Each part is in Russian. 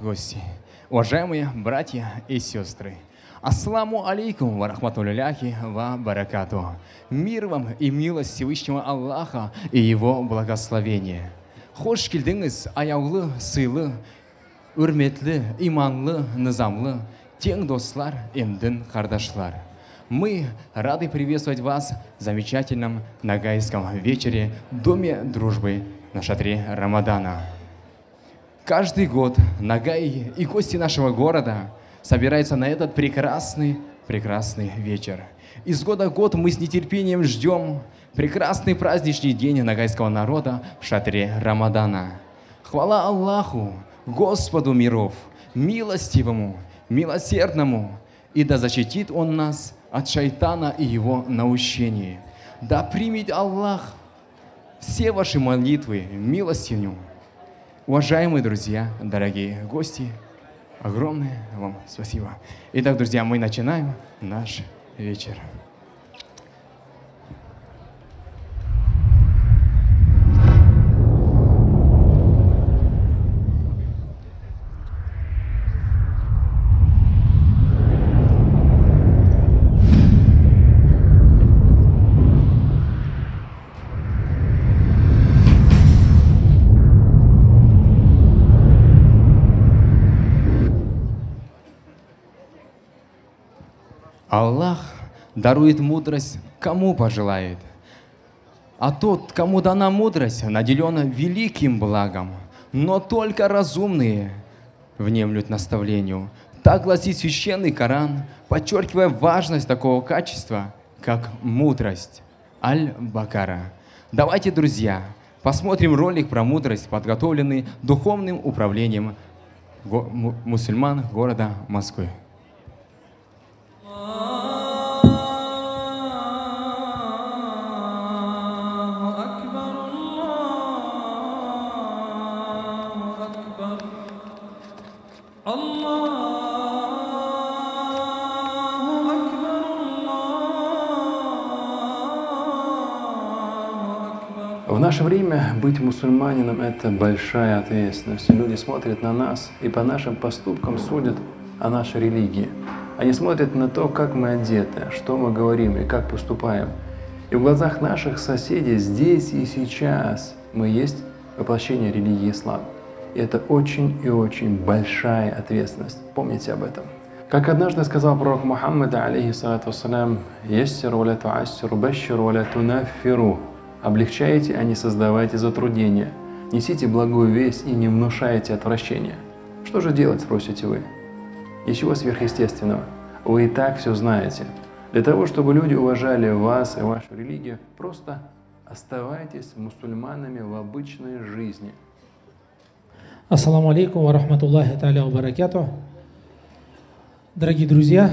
гости, уважаемые братья и сестры. Ассаламу алейкум ва рахматулляхи ва баракату. Мир вам и милость Всевышнего Аллаха и Его благословение. Хош келдіңіз аяулы, сыйлы, үрметлі, иманлы, низамлы, тең достар, эмдин кардашлар. Мы рады приветствовать вас в замечательном нагайском вечере в Доме дружбы на шатре Рамадана. Каждый год Нагаи и гости нашего города собираются на этот прекрасный вечер. Из года в год мы с нетерпением ждем прекрасный праздничный день нагайского народа в шатре Рамадана. Хвала Аллаху, Господу миров, милостивому, милосердному, и да защитит Он нас от шайтана и его наущений. Да примет Аллах все ваши молитвы милостиню. Уважаемые друзья, дорогие гости, огромное вам спасибо. Итак, друзья, мы начинаем наш вечер. Аллах дарует мудрость, кому пожелает. А тот, кому дана мудрость, наделен великим благом. Но только разумные внемлют наставлению. Так гласит священный Коран, подчеркивая важность такого качества, как мудрость. Аль-Бакара. Давайте, друзья, посмотрим ролик про мудрость, подготовленный Духовным управлением мусульман города Москвы. В наше время быть мусульманином – это большая ответственность. Люди смотрят на нас и по нашим поступкам судят о нашей религии. Они смотрят на то, как мы одеты, что мы говорим и как поступаем. И в глазах наших соседей здесь и сейчас мы есть воплощение религии ислам. И это очень и очень большая ответственность. Помните об этом. Как однажды сказал пророк Мухаммад, алейхиссалату вассалям, «Яссиру ва ля туассиру, башширу ва ля тунаффиру». Облегчайте, а не создавайте затруднения. Несите благую весть и не внушайте отвращения. Что же делать, спросите вы? Ничего сверхъестественного. Вы и так все знаете. Для того, чтобы люди уважали вас и вашу религию, просто оставайтесь мусульманами в обычной жизни. Ассаламу алейкум ва рахматуллахи та'аля ва баракату. Дорогие друзья,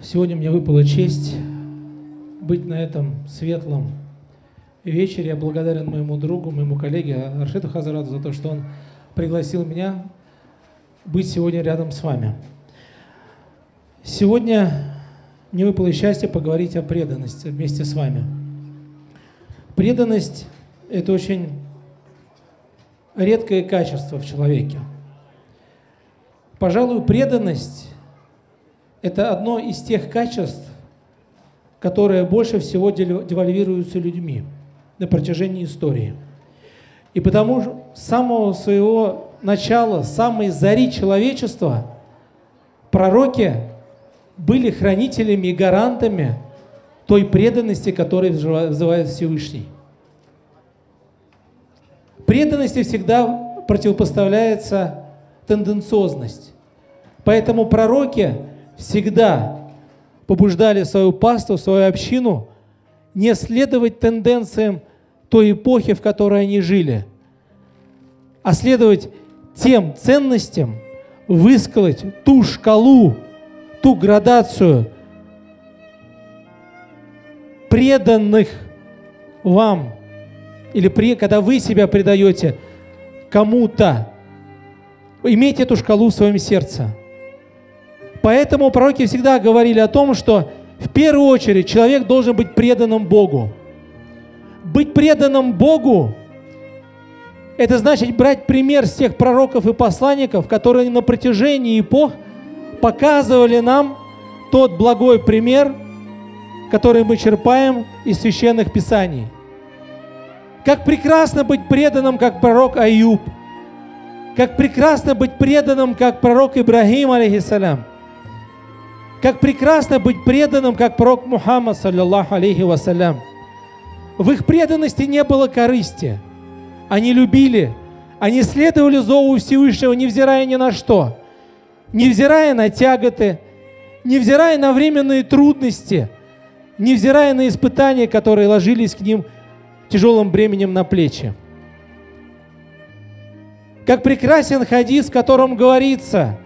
сегодня мне выпала честь быть на этом светлом вечере. Я благодарен моему другу, моему коллеге Аршиду Хазарату за то, что он пригласил меня быть сегодня рядом с вами. Сегодня мне выпало счастье поговорить о преданности вместе с вами. Преданность – это очень редкое качество в человеке. Пожалуй, преданность – это одно из тех качеств, которые больше всего девальвируются людьми на протяжении истории. И потому с самого своего начала, с самой зари человечества, пророки были хранителями и гарантами той преданности, которую вызывает Всевышний. Преданности всегда противопоставляется тенденциозность. Поэтому пророки всегда побуждали свою паству, свою общину не следовать тенденциям той эпохи, в которой они жили, а следовать тем ценностям, высказать ту шкалу, ту градацию преданных вам, или когда вы себя предаете кому-то, имейте эту шкалу в своем сердце. Поэтому пророки всегда говорили о том, что в первую очередь человек должен быть преданным Богу. Быть преданным Богу Это значит брать пример с тех пророков и посланников, которые на протяжении эпох показывали нам тот благой пример, который мы черпаем из священных писаний. Как прекрасно быть преданным, как пророк Аюб. Как прекрасно быть преданным, как пророк Ибрагим, алейхиссалям. Как прекрасно быть преданным, как пророк Мухаммад, саллиллаху алейхи вассалям. В их преданности не было корысти. Они любили, они следовали зову Всевышнего, невзирая ни на что. Невзирая на тяготы, невзирая на временные трудности, невзирая на испытания, которые ложились к ним тяжелым бременем на плечи. Как прекрасен хадис, в котором говорится,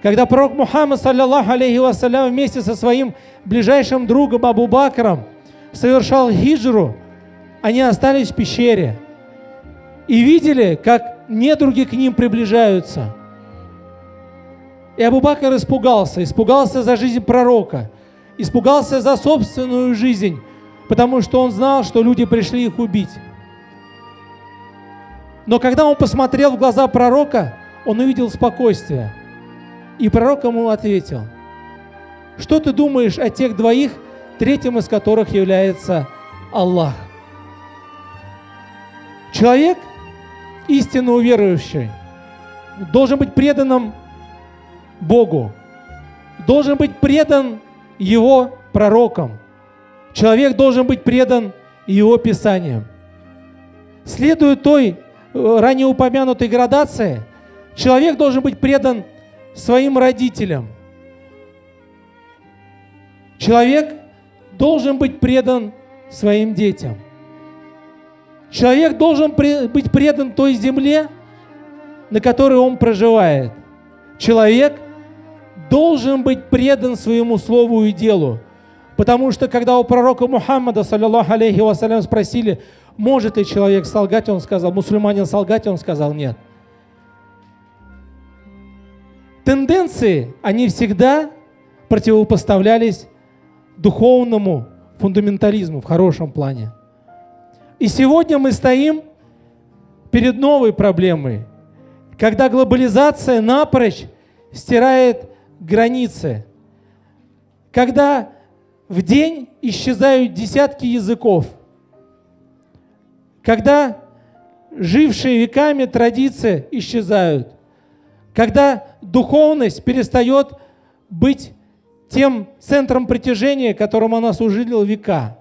когда пророк Мухаммад, саллиллаху алейхи вассалям, вместе со своим ближайшим другом Абу Бакром совершал хиджру, они остались в пещере и видели, как недруги к ним приближаются. И Абу Бакр испугался за жизнь пророка, испугался за собственную жизнь, потому что он знал, что люди пришли их убить. Но когда он посмотрел в глаза пророка, он увидел спокойствие. И пророк ему ответил: что ты думаешь о тех двоих, третьим из которых является Аллах? Человек, истинно уверующий, должен быть преданным Богу, должен быть предан Его пророкам. Человек должен быть предан Его Писаниям. Следуя той ранее упомянутой градации, человек должен быть предан своим родителям. Человек должен быть предан своим детям. Человек должен быть предан той земле, на которой он проживает. Человек должен быть предан своему слову и делу. Потому что когда у пророка Мухаммада, саллиллаху алейхи вассалям, спросили, может ли человек солгать, он сказал, мусульманин солгать, он сказал, нет. Тенденции, они всегда противопоставлялись духовному фундаментализму в хорошем плане. И сегодня мы стоим перед новой проблемой, когда глобализация напрочь стирает границы, когда в день исчезают десятки языков, когда жившие веками традиции исчезают, когда духовность перестает быть тем центром притяжения, которым она служила века.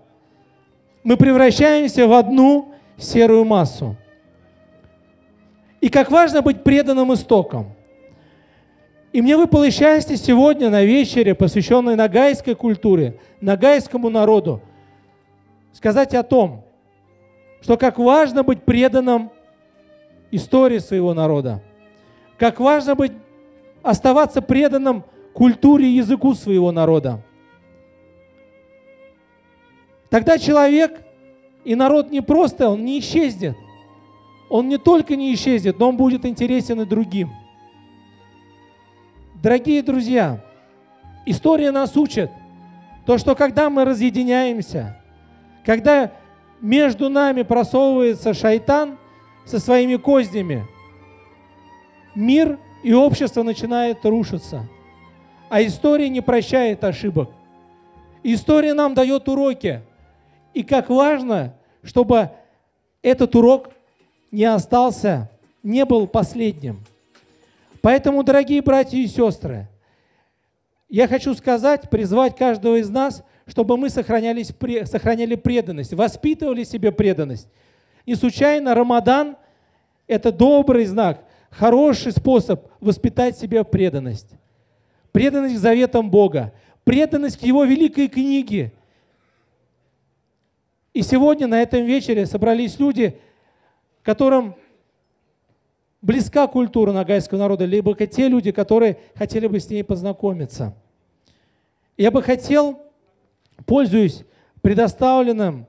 Мы превращаемся в одну серую массу. И как важно быть преданным истокам. И мне выпало счастье сегодня на вечере, посвященной ногайской культуре, ногайскому народу, сказать о том, что как важно быть преданным истории своего народа, как важно оставаться преданным культуре и языку своего народа. Тогда человек и народ не просто, он не исчезнет. Он не только не исчезнет, но он будет интересен и другим. Дорогие друзья, история нас учит, то, что когда мы разъединяемся, когда между нами просовывается шайтан со своими кознями, мир и общество начинает рушиться. А история не прощает ошибок. История нам дает уроки. И как важно, чтобы этот урок не остался, не был последним. Поэтому, дорогие братья и сестры, я хочу сказать, призвать каждого из нас, чтобы мы сохраняли преданность, воспитывали себе преданность. Не случайно Рамадан – это добрый знак, хороший способ воспитать в себе преданность. Преданность к заветам Бога, преданность к Его великой книге. И сегодня на этом вечере собрались люди, которым близка культура ногайского народа, либо те люди, которые хотели бы с ней познакомиться. Я бы хотел, пользуясь предоставленным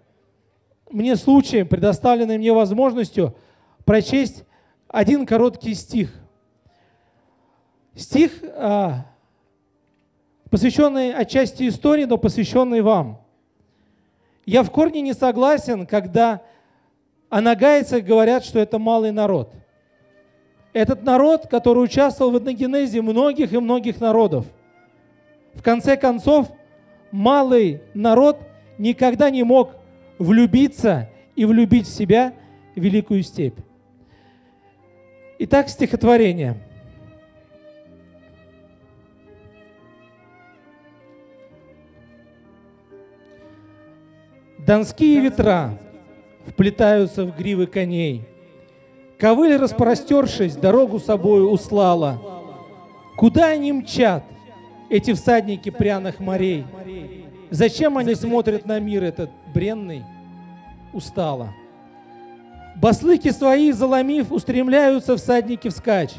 мне случаем, предоставленной мне возможностью, прочесть один короткий стих. Стих, посвященный отчасти истории, но посвященный вам. Я в корне не согласен, когда о нагайцах говорят, что это малый народ. Этот народ, который участвовал в этногенезе многих и многих народов. В конце концов, малый народ никогда не мог влюбиться и влюбить в себя великую степь. Итак, стихотворение. Донские ветра вплетаются в гривы коней. Ковыль, распростершись, дорогу собою услала. Куда они мчат, эти всадники пряных морей? Зачем они смотрят на мир этот бренный? Устало. Баслыки свои, заломив, устремляются всадники вскачь.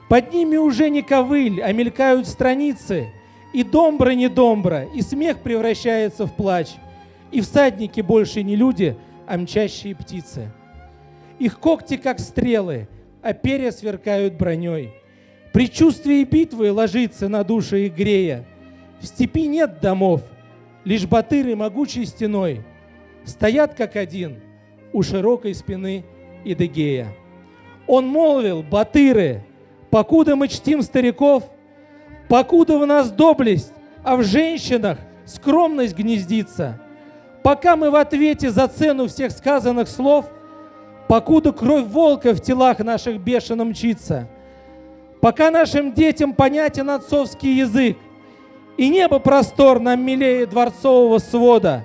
Под ними уже не ковыль, а мелькают страницы. И домбра не домбра, и смех превращается в плач. И всадники больше не люди, а мчащие птицы. Их когти, как стрелы, а перья сверкают броней. Предчувствие битвы ложится на души их грея. В степи нет домов, лишь батыры могучей стеной стоят как один у широкой спины Идыгея. Он молвил: батыры, покуда мы чтим стариков, покуда в нас доблесть, а в женщинах скромность гнездится, пока мы в ответе за цену всех сказанных слов, покуда кровь волка в телах наших бешено мчится, пока нашим детям понятен отцовский язык, и небо простор нам милее дворцового свода,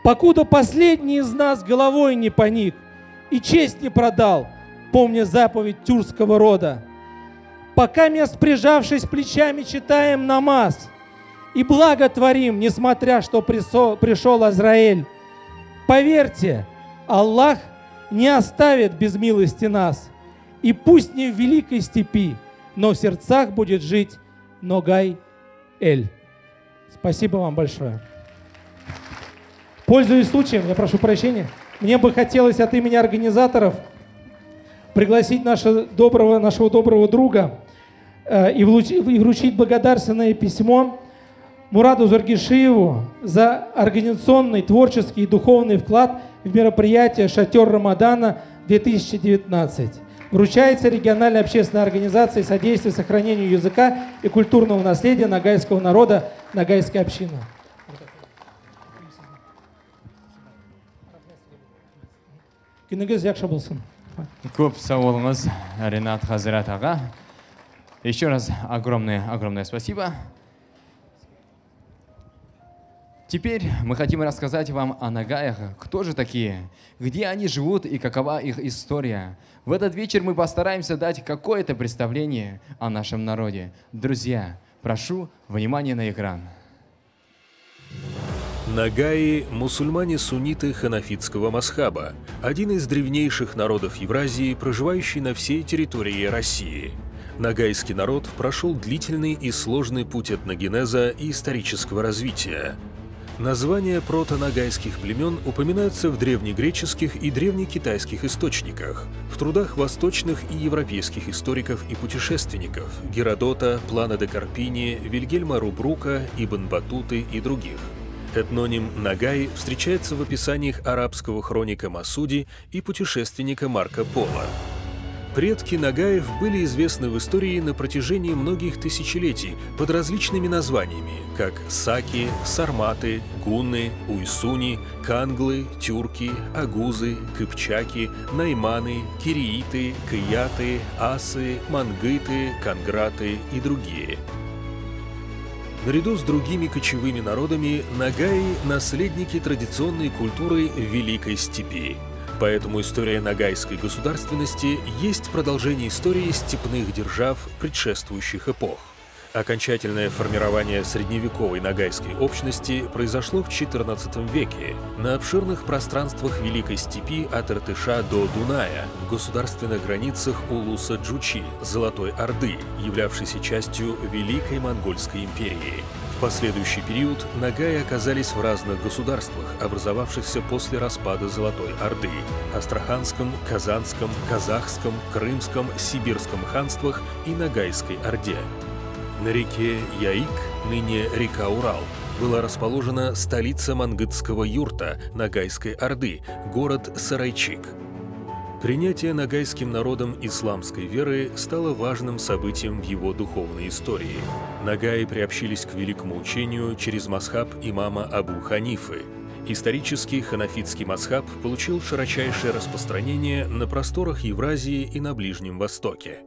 покуда последний из нас головой не поник и честь не продал, помня заповедь тюркского рода, пока мест прижавшись плечами читаем намаз и благо творим, несмотря что пришел Азраэль. Поверьте, Аллах не оставит без милости нас, и пусть не в великой степи, но в сердцах будет жить Ногай-Эль. Спасибо вам большое. Пользуясь случаем, я прошу прощения, мне бы хотелось от имени организаторов пригласить нашего доброго друга и вручить благодарственное письмо Мураду Зургишиеву за организационный, творческий и духовный вклад в мероприятие «Шатер Рамадана 2019». Вручается региональной общественной организации содействия сохранению языка и культурного наследия ногайского народа «Ногайская община». Көп сау болыңыз, Ринат Хазират аға. Еще раз огромное спасибо. Теперь мы хотим рассказать вам о нагаях, кто же такие, где они живут и какова их история. В этот вечер мы постараемся дать какое-то представление о нашем народе. Друзья, прошу внимания на экран. Нагаи – мусульмане-сунниты ханафитского масхаба, один из древнейших народов Евразии, проживающий на всей территории России. Ногайский народ прошел длительный и сложный путь этногенеза и исторического развития. Названия протоногайских племен упоминаются в древнегреческих и древнекитайских источниках, в трудах восточных и европейских историков и путешественников Геродота, Плана де Карпини, Вильгельма Рубрука, Ибн Батуты и других. Этноним «Нагай» встречается в описаниях арабского хроника Масуди и путешественника Марко Поло. Предки нагаев были известны в истории на протяжении многих тысячелетий под различными названиями, как саки, сарматы, гунны, уйсуни, канглы, тюрки, агузы, кыпчаки, найманы, кирииты, кыяты, асы, мангыты, канграты и другие. Наряду с другими кочевыми народами нагаи – наследники традиционной культуры Великой Степи. Поэтому история ногайской государственности есть продолжение истории степных держав предшествующих эпох. Окончательное формирование средневековой ногайской общности произошло в XIV веке на обширных пространствах Великой Степи от Иртыша до Дуная, в государственных границах улуса Джучи, Золотой Орды, являвшейся частью Великой Монгольской империи. В последующий период нагаи оказались в разных государствах, образовавшихся после распада Золотой Орды – Астраханском, Казанском, Казахском, Крымском, Сибирском ханствах и Ногайской Орде. На реке Яик, ныне река Урал, была расположена столица мангытского юрта Ногайской Орды, город Сарайчик. Принятие ногайским народом исламской веры стало важным событием в его духовной истории. Ногаи приобщились к великому учению через масхаб имама Абу Ханифы. Исторический ханафитский масхаб получил широчайшее распространение на просторах Евразии и на Ближнем Востоке.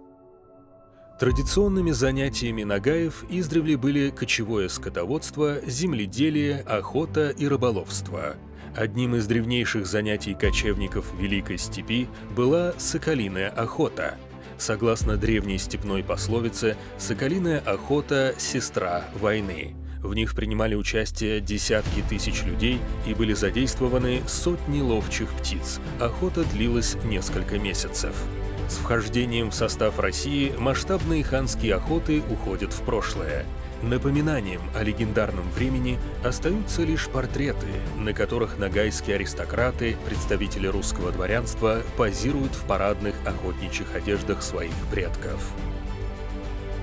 Традиционными занятиями ногаев издревле были кочевое скотоводство, земледелие, охота и рыболовство. Одним из древнейших занятий кочевников Великой Степи была соколиная охота. Согласно древней степной пословице, соколиная охота – сестра войны. В них принимали участие десятки тысяч людей и были задействованы сотни ловчих птиц. Охота длилась несколько месяцев. С вхождением в состав России масштабные ханские охоты уходят в прошлое. Напоминанием о легендарном времени остаются лишь портреты, на которых ногайские аристократы, представители русского дворянства, позируют в парадных охотничьих одеждах своих предков.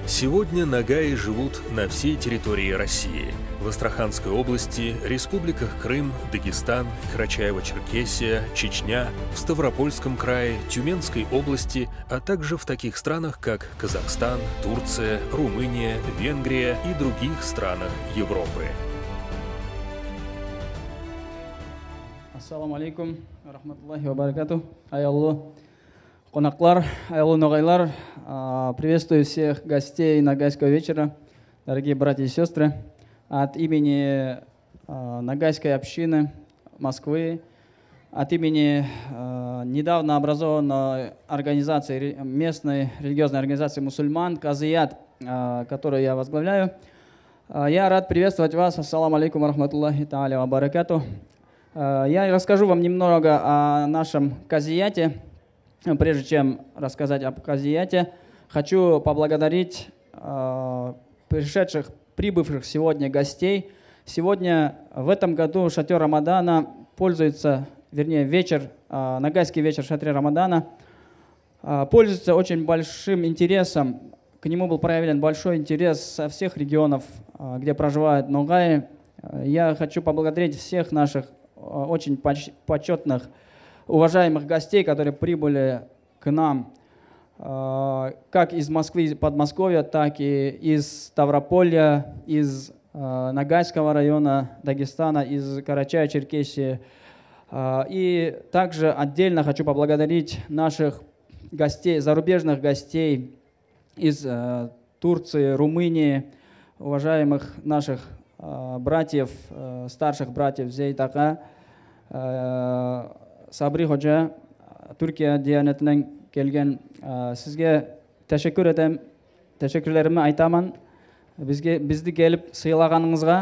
Сегодня ногаи живут на всей территории России. В Астраханской области, республиках Крым, Дагестан, Карачаево-Черкесия, Чечня, в Ставропольском крае, Тюменской области, а также в таких странах, как Казахстан, Турция, Румыния, Венгрия и других странах Европы. Ассаламу алейкум, рахматуллахи ва баракату. Айалло. Конаклар, айалло ногайлар. Приветствую всех гостей Ногайского вечера, дорогие братья и сестры. От имени Ногайской общины Москвы, от имени недавно образованной организации, местной религиозной организации мусульман «Казият», которую я возглавляю, я рад приветствовать вас. Ассаламу алейкум рахматуллахи та'аля ва баракату. Я расскажу вам немного о нашем «Казияте». Прежде чем рассказать об «Казияте», хочу поблагодарить прибывших сегодня гостей. Сегодня, в этом году, шатер Рамадана пользуется, вернее, Ногайский вечер в шатре Рамадана пользуется очень большим интересом. К нему был проявлен большой интерес со всех регионов, где проживают ногаи. Я хочу поблагодарить всех наших очень почетных, уважаемых гостей, которые прибыли к нам как из Москвы, Подмосковья, так и из Ставрополья, из Ногайского района Дагестана, из Карачаево-Черкесии. И также отдельно хочу поблагодарить наших гостей, зарубежных гостей из Турции, Румынии, уважаемых наших братьев, старших братьев Зейтака, Сабри Ходжа, Түркия диянетинен келген. Сізге тәшәкүр етем, тәшәкүрлерімі айтамын. Бізді келіп сыйлағаныңызға,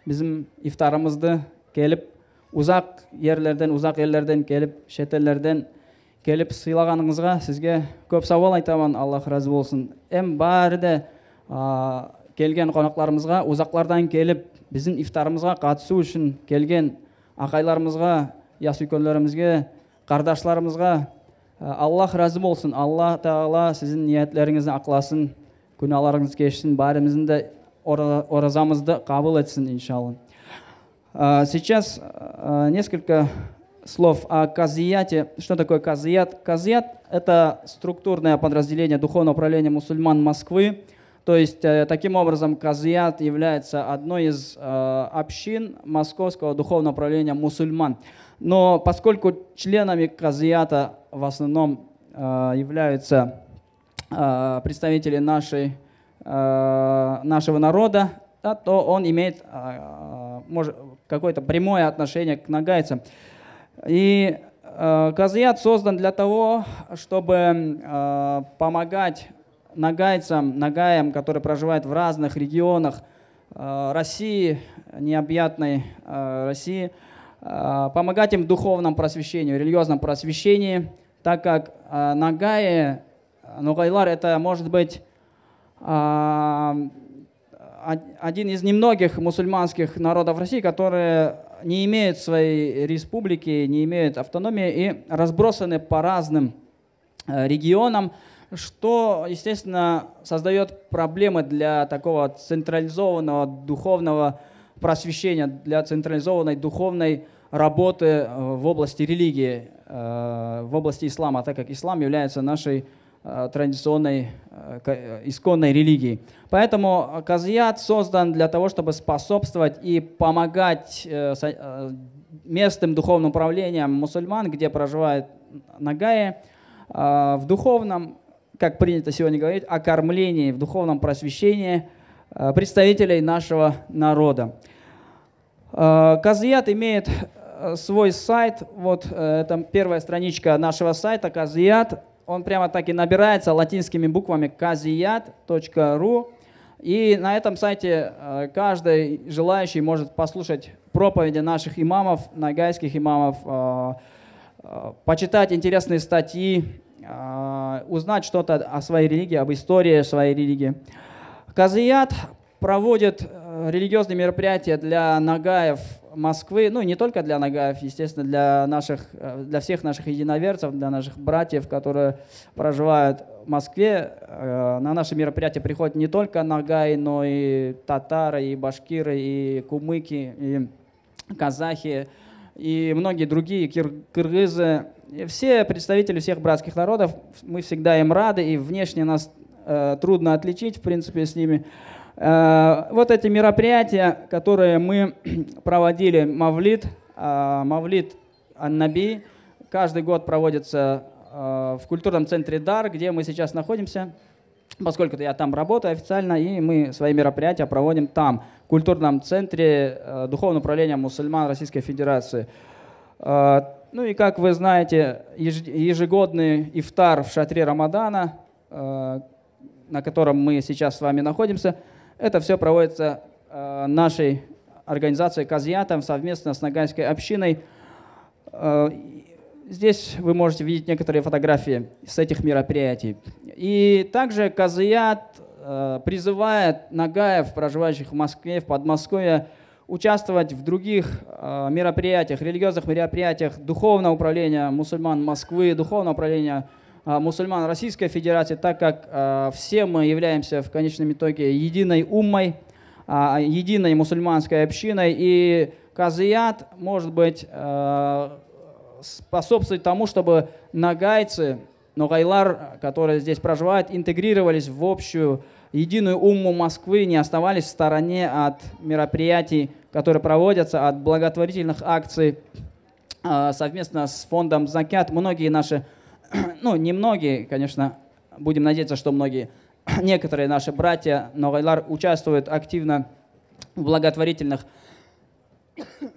bizim ифтарымызды келіп, uzak yerlerden келіп, шетелдерден келіп сыйлағаныңызға сізге көп сауал айтамын. Аллах разы болсын. Бәрі де келген қонақтарымызға, uzaklardan келіп, bizim ифтарымызға қатысу үшін келген ағайларымызға, ясүйкөнлерімізге, қардашларымызға Аллах разы болсын. Алла Тағала сіздің ниетлеріңізді ақласын, күнәларыңыз кешсін, бәріміздің де оразамызды қабыл етсін, иншалла. Сейчас несколько слов о казияте. Что такое казият? Казият – это структурное подразделение Духовного управления мусульман Москвы. То есть, таким образом, казият является одной из общин Московского Духовного управления мусульман. Но поскольку членами казията в основном являются представители нашего народа, да, то он имеет какое-то прямое отношение к ногайцам. И казият создан для того, чтобы помогать ногаям, которые проживают в разных регионах России, необъятной России, помогать им в духовном просвещении, в религиозном просвещении, так как ногайлар это может быть один из немногих мусульманских народов России, которые не имеют своей республики, не имеют автономии и разбросаны по разным регионам, что, естественно, создает проблемы для такого централизованного духовного просвещения, для централизованной духовной работы в области религии, в области ислама, так как ислам является нашей традиционной, исконной религией. Поэтому Казият создан для того, чтобы способствовать и помогать местным духовным управлениям мусульман, где проживают нагаи, в духовном, как принято сегодня говорить, окормлении, в духовном просвещении представителей нашего народа. Казият имеет свой сайт, вот это первая страничка нашего сайта Казият. Он прямо так и набирается латинскими буквами kaziyat.ru. И на этом сайте каждый желающий может послушать проповеди наших имамов, нагайских имамов, почитать интересные статьи, узнать что-то о своей религии, об истории своей религии. Казият проводит религиозные мероприятия для нагаев Москвы, ну не только для нагаев, естественно, для всех наших единоверцев, для наших братьев, которые проживают в Москве. На наши мероприятия приходят не только нагаи, но и татары, и башкиры, и кумыки, и казахи, и многие другие, кыргызы. И все представители всех братских народов, мы всегда им рады, и внешне нас трудно отличить, в принципе, с ними. Вот эти мероприятия, которые мы проводили, Мавлид Ан-Наби, каждый год проводится в культурном центре Дар, где мы сейчас находимся, поскольку я там работаю официально, и мы свои мероприятия проводим там, в культурном центре Духовного управления мусульман Российской Федерации. Ну и, как вы знаете, ежегодный ифтар в шатре Рамадана, на котором мы сейчас с вами находимся, это все проводится нашей организацией Казиятом совместно с нагайской общиной. Здесь вы можете видеть некоторые фотографии с этих мероприятий. И также Казият призывает нагаев, проживающих в Москве, в Подмосковье, участвовать в других мероприятиях, религиозных мероприятиях Духовного управления мусульман Москвы, Духовного управления мусульман Российской Федерации, так как все мы являемся в конечном итоге единой уммой, единой мусульманской общиной, и Казият может быть способствовать тому, чтобы нагайцы, ногайлар, которые здесь проживают, интегрировались в общую единую умму Москвы, не оставались в стороне от мероприятий, которые проводятся, от благотворительных акций совместно с фондом Закят. Многие наши, ну не многие, конечно, будем надеяться, что многие, некоторые наши братья ногайлар участвуют активно в благотворительных,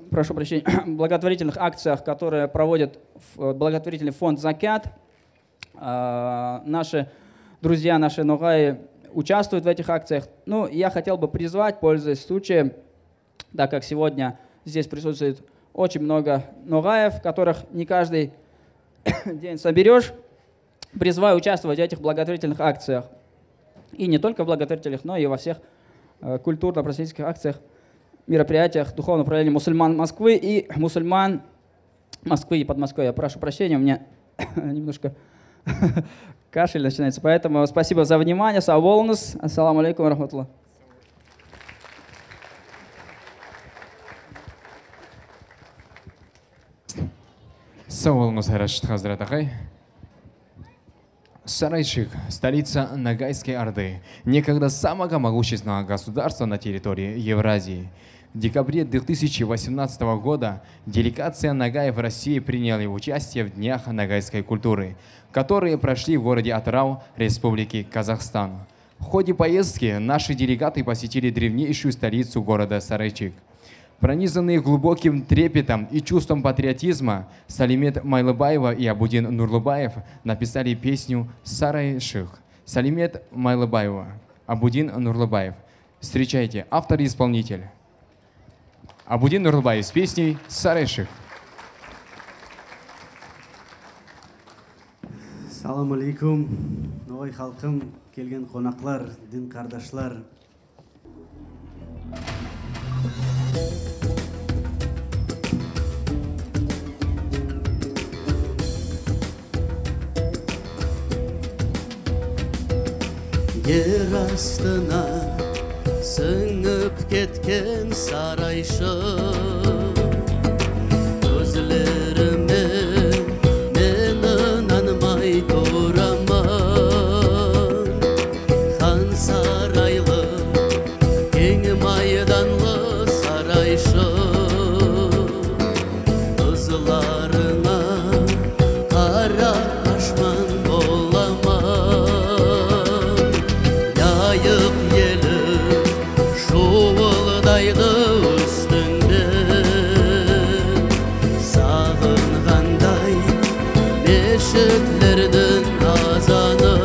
прошу прощения, благотворительных акциях, которые проводит благотворительный фонд Закят. Наши друзья, наши ногаи участвуют в этих акциях. Ну, я хотел бы призвать, пользуясь случаем, так как сегодня здесь присутствует очень много ногаев, которых не каждый день соберешь, призываю участвовать в этих благотворительных акциях. И не только в благотворительных, но и во всех культурно-просветительских акциях, мероприятиях Духовного управления мусульман Москвы и мусульман Москвы и Подмосковья. Прошу прощения, у меня немножко кашель начинается. Поэтому спасибо за внимание. Сау-болыңыз. Ассаламу алейкум рахматуллах. Сау болыңыз, Рашид Хазрат ағай. Сарайшик, столица Ногайской Орды, некогда самого могущественного государства на территории Евразии. В декабре 2018 года делегация нагаев России приняла участие в Днях ногайской культуры, которые прошли в городе Атырау, Республики Казахстан. В ходе поездки наши делегаты посетили древнейшую столицу города Сарайшик. Пронизанные глубоким трепетом и чувством патриотизма, Салимет Майлыбаева и Абудин Нурлыбаев написали песню «Сарайшик». Салимет Майлыбаева, Абудин Нурлыбаев. Встречайте, автор и исполнитель. Абудин Нурлыбаев с песней «Сарайшик». Салам алейкум, ноғай халқым, келген қонақлар, дін қардашлар. Ер астына Sınıp ketken sarayşım Gözlerime meni nanmay duraman Han saraylı keng maydanlı sarayşım Kızlarına kara kaşman bolaman Yayık yeli şuvuldaydı üstünde Sağınğanday meşitlerden azanı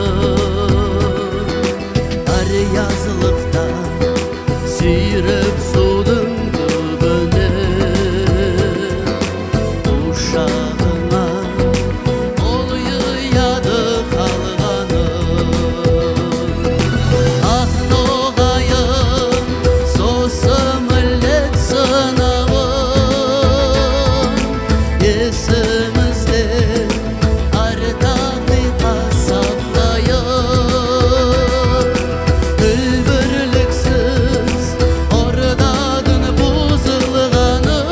Ar yazlıkta sürüp sudun dibine Uşağına oluyadı kalganı Ah noğayım sosa millet sınavı Esimizde ardaqiqa saklayın Ülbürlüksüz oradan buzulğanın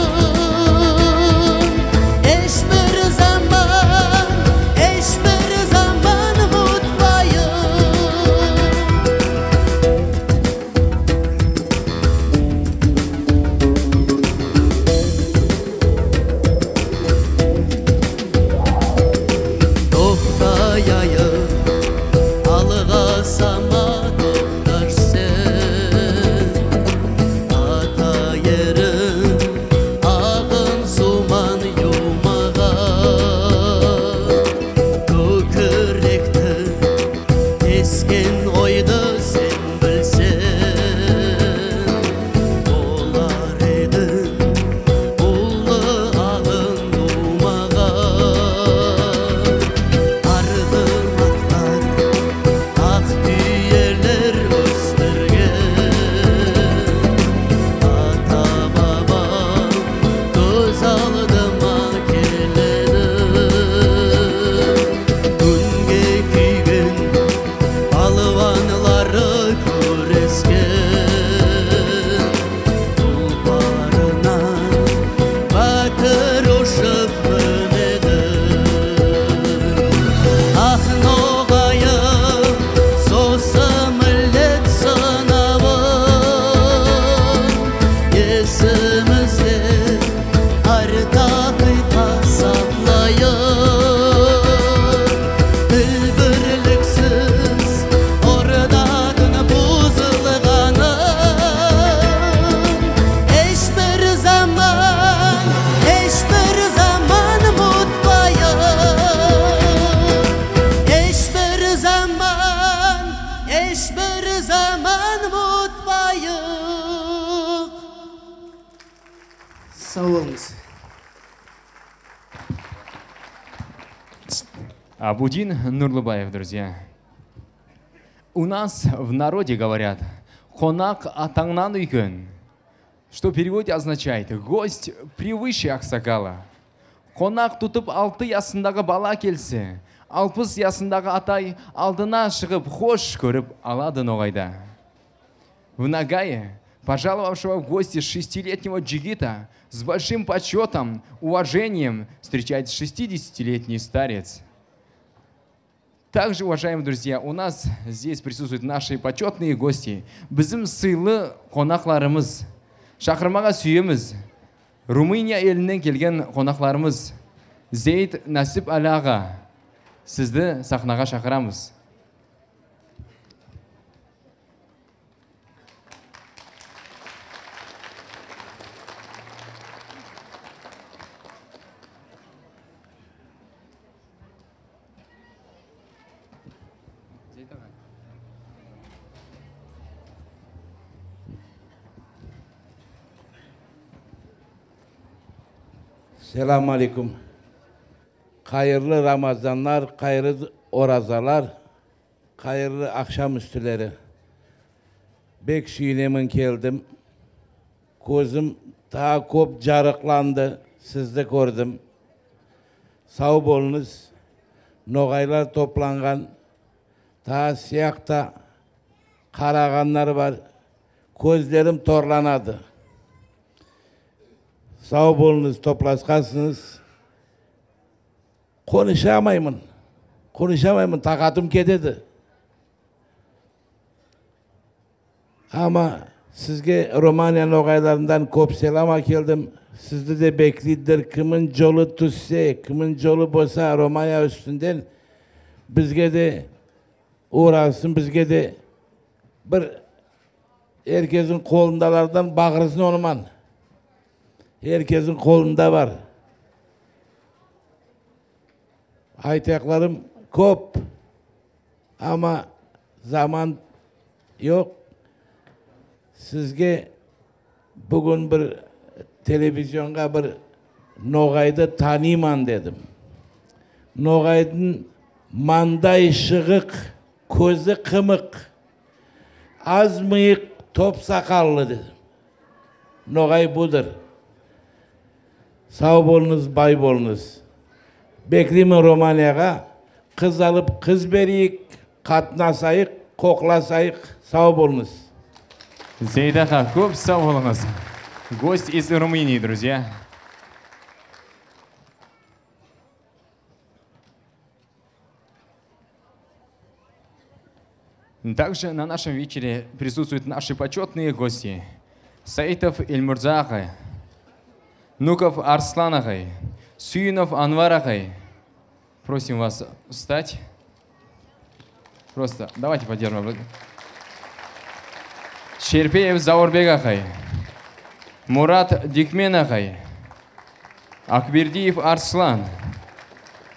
Eşber zaman mutmayın Tohtayayım alğa sama tohtar sen Ata yerin ağın suman yumağa Kökürekti esken oydu sen bilsen Olar edin ullu ağın dumağa Ardın atlar ak tüyeler östürgen Ata babam göz aldıma keledi Günge kuygen balvanları köresken Tulparına batır uşup minedi Ah noğayım sosa millet sınavı Esimizde ardaqiqa saklayın Ülbürlüksüz oradan buzulğanın Eşber zaman mutmayın Eşber zaman mutmayın Sağ olыңыз. Абудин Нурлыбаев, друзья. У нас в народе говорят «Конак атаңнан үйгөн», что в переводе означает «гость превыше аксакала». Конак тутып 6 ясындағы бала келсе, 60 ясындағы атай алдына шығып хош көріп алады ноғайда. В Ногае пожаловавшего в гости 6-летнего джигита с большим почетом, уважением встречает 60-летний старец. Также, уважаемые друзья, у нас здесь присутствуют наши почетные гости. Біздің сыйлы қонақларымыз, шақырмаға сүйеміз. Румыния елінен келген қонақларымыз Зейд Насип Аляға. Сізді сахнаға шақырамыз. Selamun Aleyküm. Hayırlı Ramazanlar, hayırlı orazalar, hayırlı akşamüstüleri. Bek suyunemin geldim. Gözüm daha kop jarıklandı. Sizde gördüm. Sağ bolunuz. Noğaylar toplangan. Daha siyakta karaganlar var. Gözlerim torlanadı. Sağ olunuz, toplaşkansınız. Konuşamayımın, takatim ketedi. Ama sizge Romanya'nın olaylarından kop selama geldim. Sizde de beklidir, kimin yolu tutsa, kimin yolu bolsa Romanya üstünden bizge de uğraşsın, bizge de bir herkesin kolundalardan bağırsın onuman. Herkesin kolunda var. Aytaklarım kop ama zaman yok. Sizge bugün bir televizyonga bir Nogay'da tanıyman dedim. Nogay'dın manday şığık, közü kımık, az mıyık, top sakallı dedim. Nogay budur. Sağ olunuz, bay bolunuz. Beklimin Romanya'ya kız alıp kız beriyik, katnasayık, koklasayık. Sağ olunuz. Зейдаха, көп сау болыңыз. Гость из Румынии, друзья. Также на нашем вечере присутствуют наши почетные гости. Саитов Эльмурза ағай, Нуков Арслан ағай, Сүйінов Анвар ағай. Просим вас встать. Просто давайте поддержим. Шерпеев Заурбек ағай, Мурат Дикмен ағай, Акбердиев Арслан,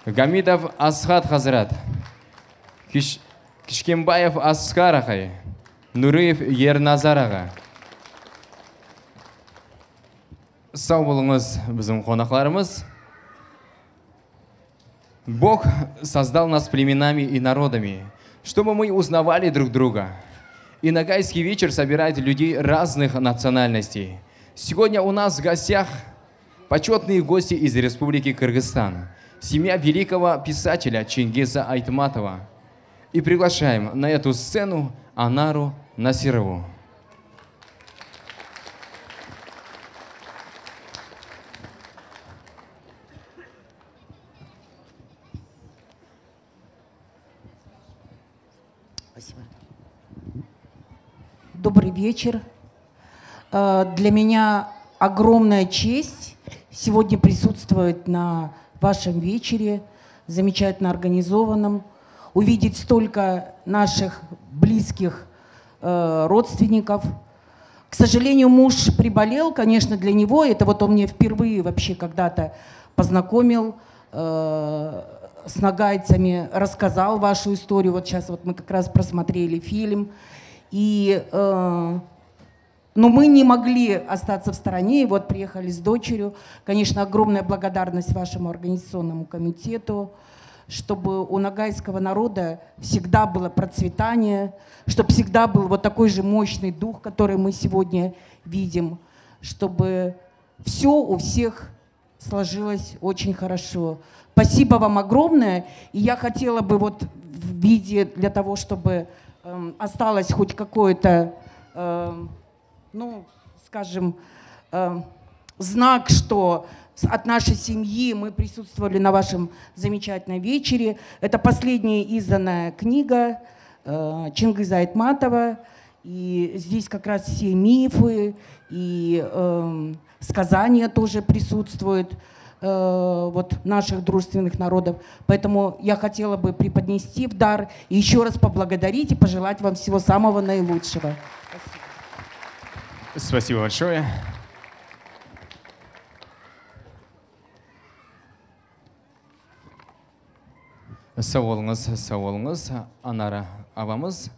Гамидов Асхат Хазрат, Кишкембаев Аскар ағай, Нуриев Ерназар ағай. Сау болыңыз, біздің қонақларымыз. Бог создал нас племенами и народами, чтобы мы узнавали друг друга. И Ногайский вечер собирает людей разных национальностей. Сегодня у нас в гостях почетные гости из Республики Кыргызстан, семья великого писателя Чингиза Айтматова. И приглашаем на эту сцену Анару Насирову. Спасибо. Добрый вечер. Для меня огромная честь сегодня присутствовать на вашем вечере, замечательно организованном, увидеть столько наших близких родственников. К сожалению, муж приболел, конечно, для него. Это вот он мне впервые вообще когда-то познакомил с ногайцами, рассказал вашу историю. Вот сейчас вот мы как раз просмотрели фильм. Но мы не могли остаться в стороне, и вот приехали с дочерью. Конечно, огромная благодарность вашему организационному комитету, чтобы у ногайского народа всегда было процветание, чтобы всегда был вот такой же мощный дух, который мы сегодня видим, чтобы все у всех сложилось очень хорошо. Спасибо вам огромное. И я хотела бы вот в виде для того, чтобы осталось хоть какое-то, ну, скажем, знак, что от нашей семьи мы присутствовали на вашем замечательном вечере. Это последняя изданная книга Чингиза Айтматова. И здесь как раз все мифы и сказания тоже присутствуют вот наших дружественных народов. Поэтому я хотела бы преподнести в дар и еще раз поблагодарить и пожелать вам всего самого наилучшего. Спасибо большое. Сау болыңыз, Анара Авамыз.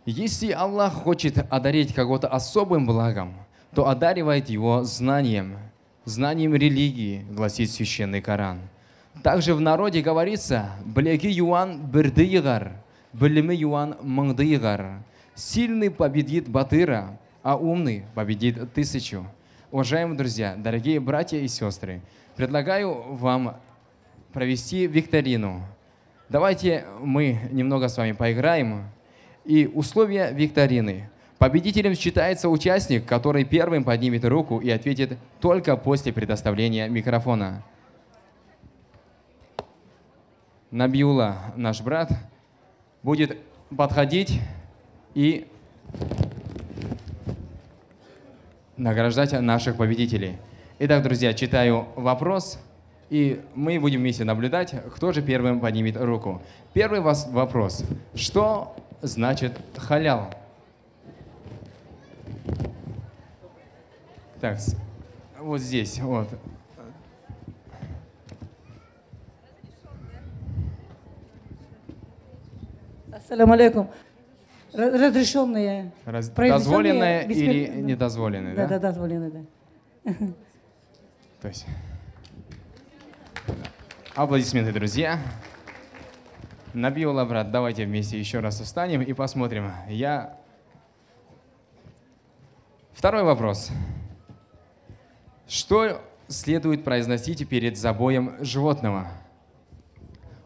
Если Аллах хочет одарить кого-то особым благом, то одаривает его знанием религии, гласит Священный Коран. Также в народе говорится: «Білегі юан бірді егар, білімі юан мыңды егар». Сильный победит батыра, а умный победит тысячу. Уважаемые друзья, дорогие братья и сестры, предлагаю вам провести викторину. Давайте мы немного с вами поиграем. И условия викторины. Победителем считается участник, который первым поднимет руку и ответит только после предоставления микрофона. Набиула, наш брат, будет подходить и награждать наших победителей. Итак, друзья, читаю вопрос, и мы будем вместе наблюдать, кто же первым поднимет руку. Первый вопрос. Что значит халял? Так, вот здесь, вот. Ассаламу алейкум. Разрешенные. Дозволенное или недозволенное, да? Да, дозволенное, да. То есть. Аплодисменты, друзья. Набиула, брат, давайте вместе еще раз встанем и посмотрим. Второй вопрос. Что следует произносить перед забоем животного?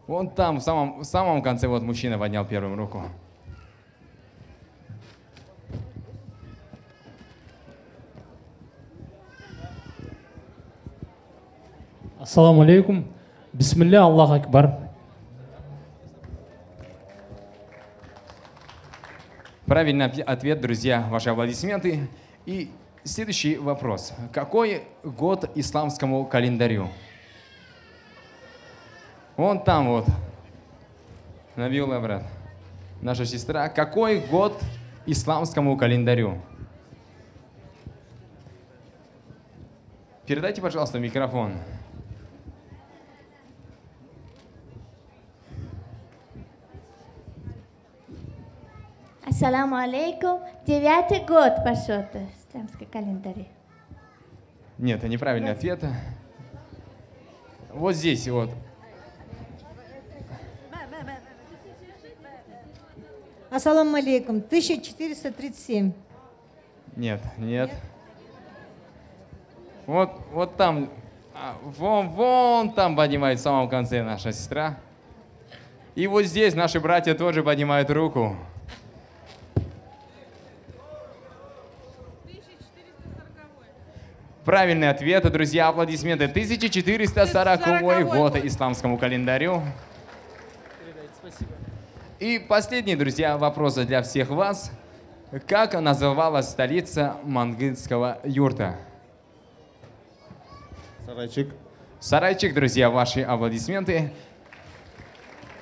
Вон там, в самом конце, вот мужчина поднял первым руку. Ассаламу алейкум. Бисмилля, Аллах акбар. Правильный ответ, друзья, ваши аплодисменты. И следующий вопрос. Какой год исламскому календарю? Вон там вот. Набиула, брат. Наша сестра. Какой год исламскому календарю? Передайте, пожалуйста, микрофон. Ассаламу алейкум. 9-й год по счету исламской календаре. Нет, это неправильный ответ. Вот здесь вот. Ассаламу алейкум. 1437. Нет. Вот там, вон там поднимает в самом конце наша сестра. И вот здесь наши братья тоже поднимают руку. Правильный ответ, друзья, аплодисменты. 1440 год исламскому календарю. И последний, друзья, вопрос для всех вас. Как называлась столица монгольского юрта? Сарайчик. Сарайчик, друзья, ваши аплодисменты.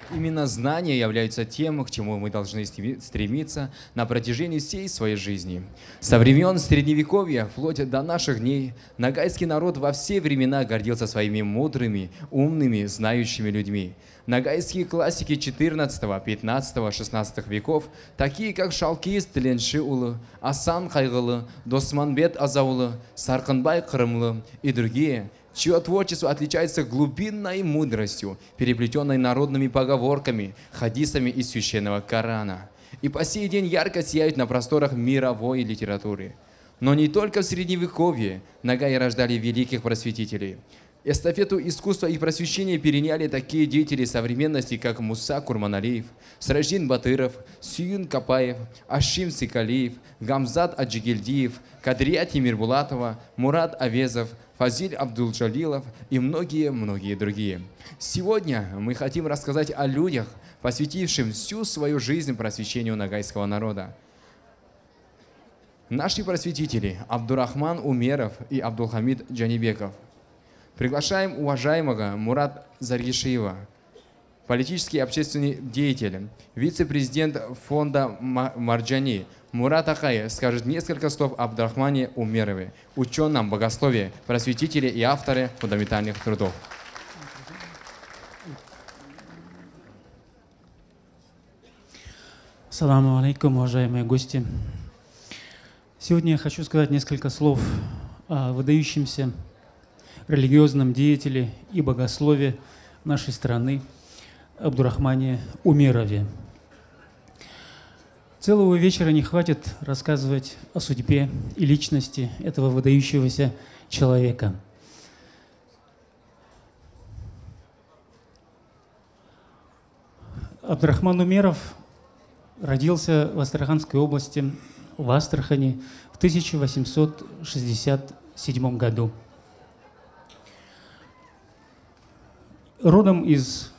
Именно знания являются тем, к чему мы должны стремиться на протяжении всей своей жизни. Со времен Средневековья, вплоть до наших дней, ногайский народ во все времена гордился своими мудрыми, умными, знающими людьми. Ногайские классики 14, 15, 16 веков, такие как Шалкиз Тленшиулы, Асан Кайгылы, Досманбет Азаулы, Сарканбай Крымлы и другие, чье творчество отличается глубинной мудростью, переплетенной народными поговорками, хадисами из священного Корана. И по сей день ярко сияют на просторах мировой литературы. Но не только в Средневековье Нагаи рождали великих просветителей. Эстафету искусства и просвещения переняли такие деятели современности, как Муса Курманалиев, Сраждин Батыров, Сююн Капаев, Ашим Сикалиев, Гамзат Аджигельдиев, Кадрия Тимирбулатова, Мурат Авезов, Фазиль Абдул-Джалилов и многие-многие другие. Сегодня мы хотим рассказать о людях, посвятивших всю свою жизнь просвещению ногайского народа. Наши просветители Абдурахман Умеров и Абдулхамид Джанибеков. Приглашаем уважаемого Мурат Заргишиева, политический и общественный деятель, вице-президент фонда Марджани. Мурат Акай скажет несколько слов об Абдурахмане Умерове, ученом богословии, просветителе и авторе фундаментальных трудов. Ассаламу алейкум, уважаемые гости. Сегодня я хочу сказать несколько слов о выдающемся религиозном деятеле и богослове нашей страны Абдурахмане Умерове. Целого вечера не хватит рассказывать о судьбе и личности этого выдающегося человека. Абдурахман Умеров родился в Астраханской области в Астрахани в 1867 году. Родом из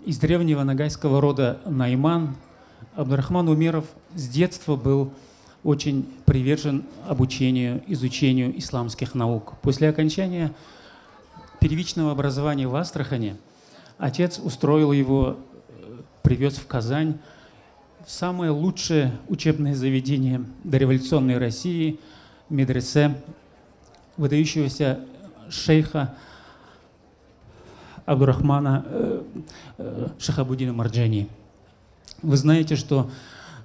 древнего ногайского рода Найман, Абдурахман Умеров с детства был очень привержен обучению, изучению исламских наук. После окончания первичного образования в Астрахани отец устроил его, привез в Казань, в самое лучшее учебное заведение дореволюционной России, медресе выдающегося шейха Абдурахмана Шахабуддина Марджани. Вы знаете, что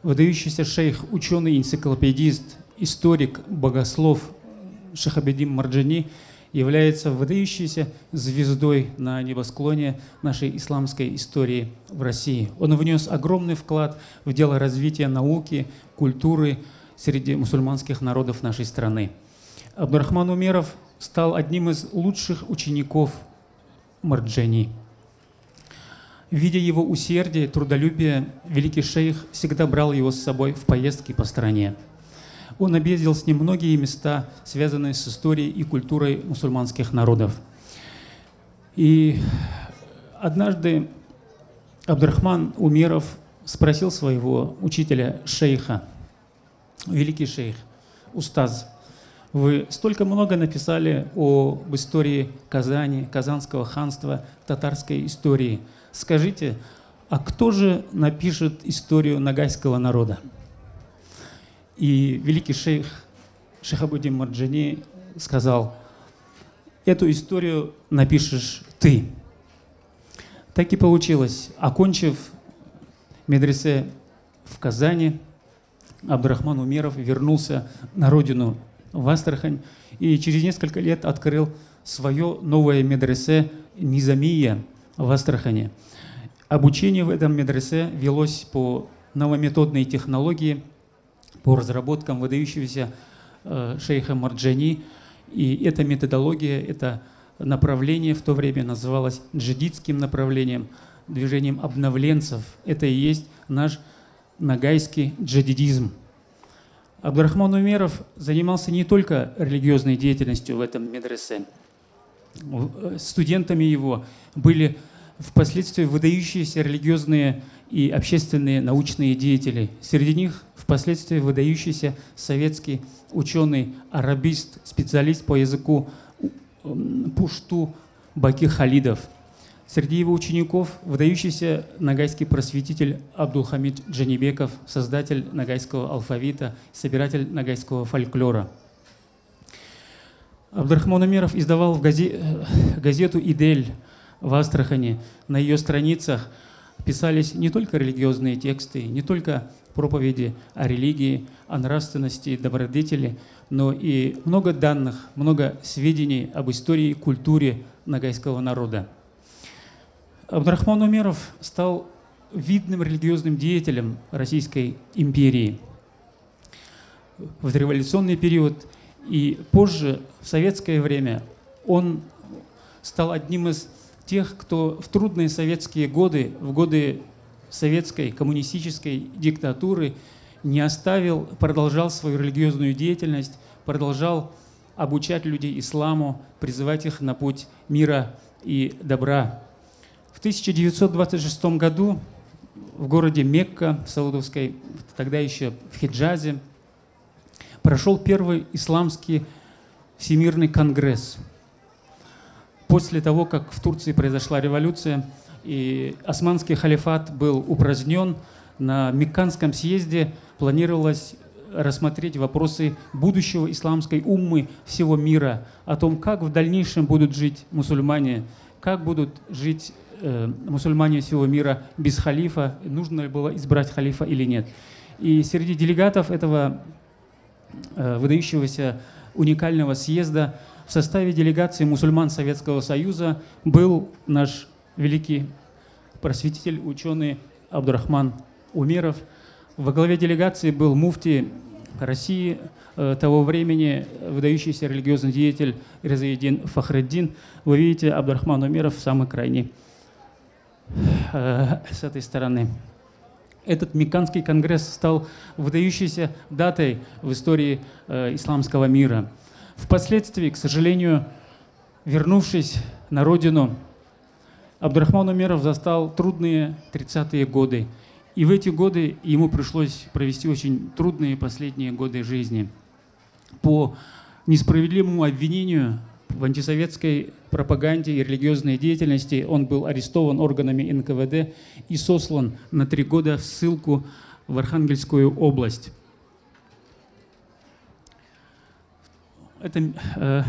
выдающийся шейх, ученый, энциклопедист, историк, богослов Шахабуддин Марджани является выдающейся звездой на небосклоне нашей исламской истории в России. Он внес огромный вклад в дело развития науки, культуры среди мусульманских народов нашей страны. Абдурахман Умеров стал одним из лучших учеников Марджани. Видя его усердие, трудолюбие, великий шейх всегда брал его с собой в поездки по стране. Он объездил с ним многие места, связанные с историей и культурой мусульманских народов. И однажды Абдурахман Умеров спросил своего учителя шейха: «Великий шейх, устаз, вы столько много написали об истории Казани, Казанского ханства, татарской истории. Скажите, а кто же напишет историю ногайского народа?» И великий шейх Шахабуддин Марджани сказал: «Эту историю напишешь ты». Так и получилось. Окончив медресе в Казани, Абдурахман Умеров вернулся на родину в Астрахань и через несколько лет открыл свое новое медресе Низамия в Астрахани. Обучение в этом медресе велось по новометодной технологии, по разработкам выдающегося шейха Марджани. И эта методология, это направление в то время называлось джадидским направлением, движением обновленцев. Это и есть наш ногайский джадидизм. Абдурахман Умеров занимался не только религиозной деятельностью в этом медресе. Студентами его были впоследствии выдающиеся религиозные и общественные научные деятели. Среди них впоследствии выдающийся советский ученый, арабист, специалист по языку пушту Баки Халидов. Среди его учеников выдающийся ногайский просветитель Абдулхамид Джанибеков, создатель ногайского алфавита, собиратель ногайского фольклора. Абдурахман Умеров издавал газету «Идель» в Астрахани. На ее страницах писались не только религиозные тексты, не только проповеди о религии, о нравственности, добродетели, но и много данных, много сведений об истории и культуре ногайского народа. Абдурахман Умеров стал видным религиозным деятелем Российской империи в дореволюционный период, и позже, в советское время, он стал одним из тех, кто в трудные советские годы, в годы советской коммунистической диктатуры, не оставил, продолжал свою религиозную деятельность, продолжал обучать людей исламу, призывать их на путь мира и добра. В 1926 году в городе Мекка, в Саудовской, тогда еще в Хиджазе, прошел первый исламский всемирный конгресс. После того, как в Турции произошла революция и османский халифат был упразднен, на Мекканском съезде планировалось рассмотреть вопросы будущего исламской уммы всего мира, о том, как в дальнейшем будут жить мусульмане, как будут жить мусульмане всего мира без халифа, нужно ли было избрать халифа или нет. И среди делегатов этого выдающегося уникального съезда в составе делегации мусульман Советского Союза был наш великий просветитель, ученый Абдурахман Умеров. Во главе делегации был муфти России того времени, выдающийся религиозный деятель Резаиддин Фахреддин. Вы видите, Абдурахман Умеров самый крайний с этой стороны. этот Мекканский конгресс стал выдающейся датой в истории исламского мира. Впоследствии, к сожалению, вернувшись на родину, Абдурахман Умеров застал трудные 30-е годы. И в эти годы ему пришлось провести очень трудные последние годы жизни. По несправедливому обвинению в антисоветской пропаганде и религиозной деятельности он был арестован органами НКВД и сослан на 3 года в ссылку в Архангельскую область. Это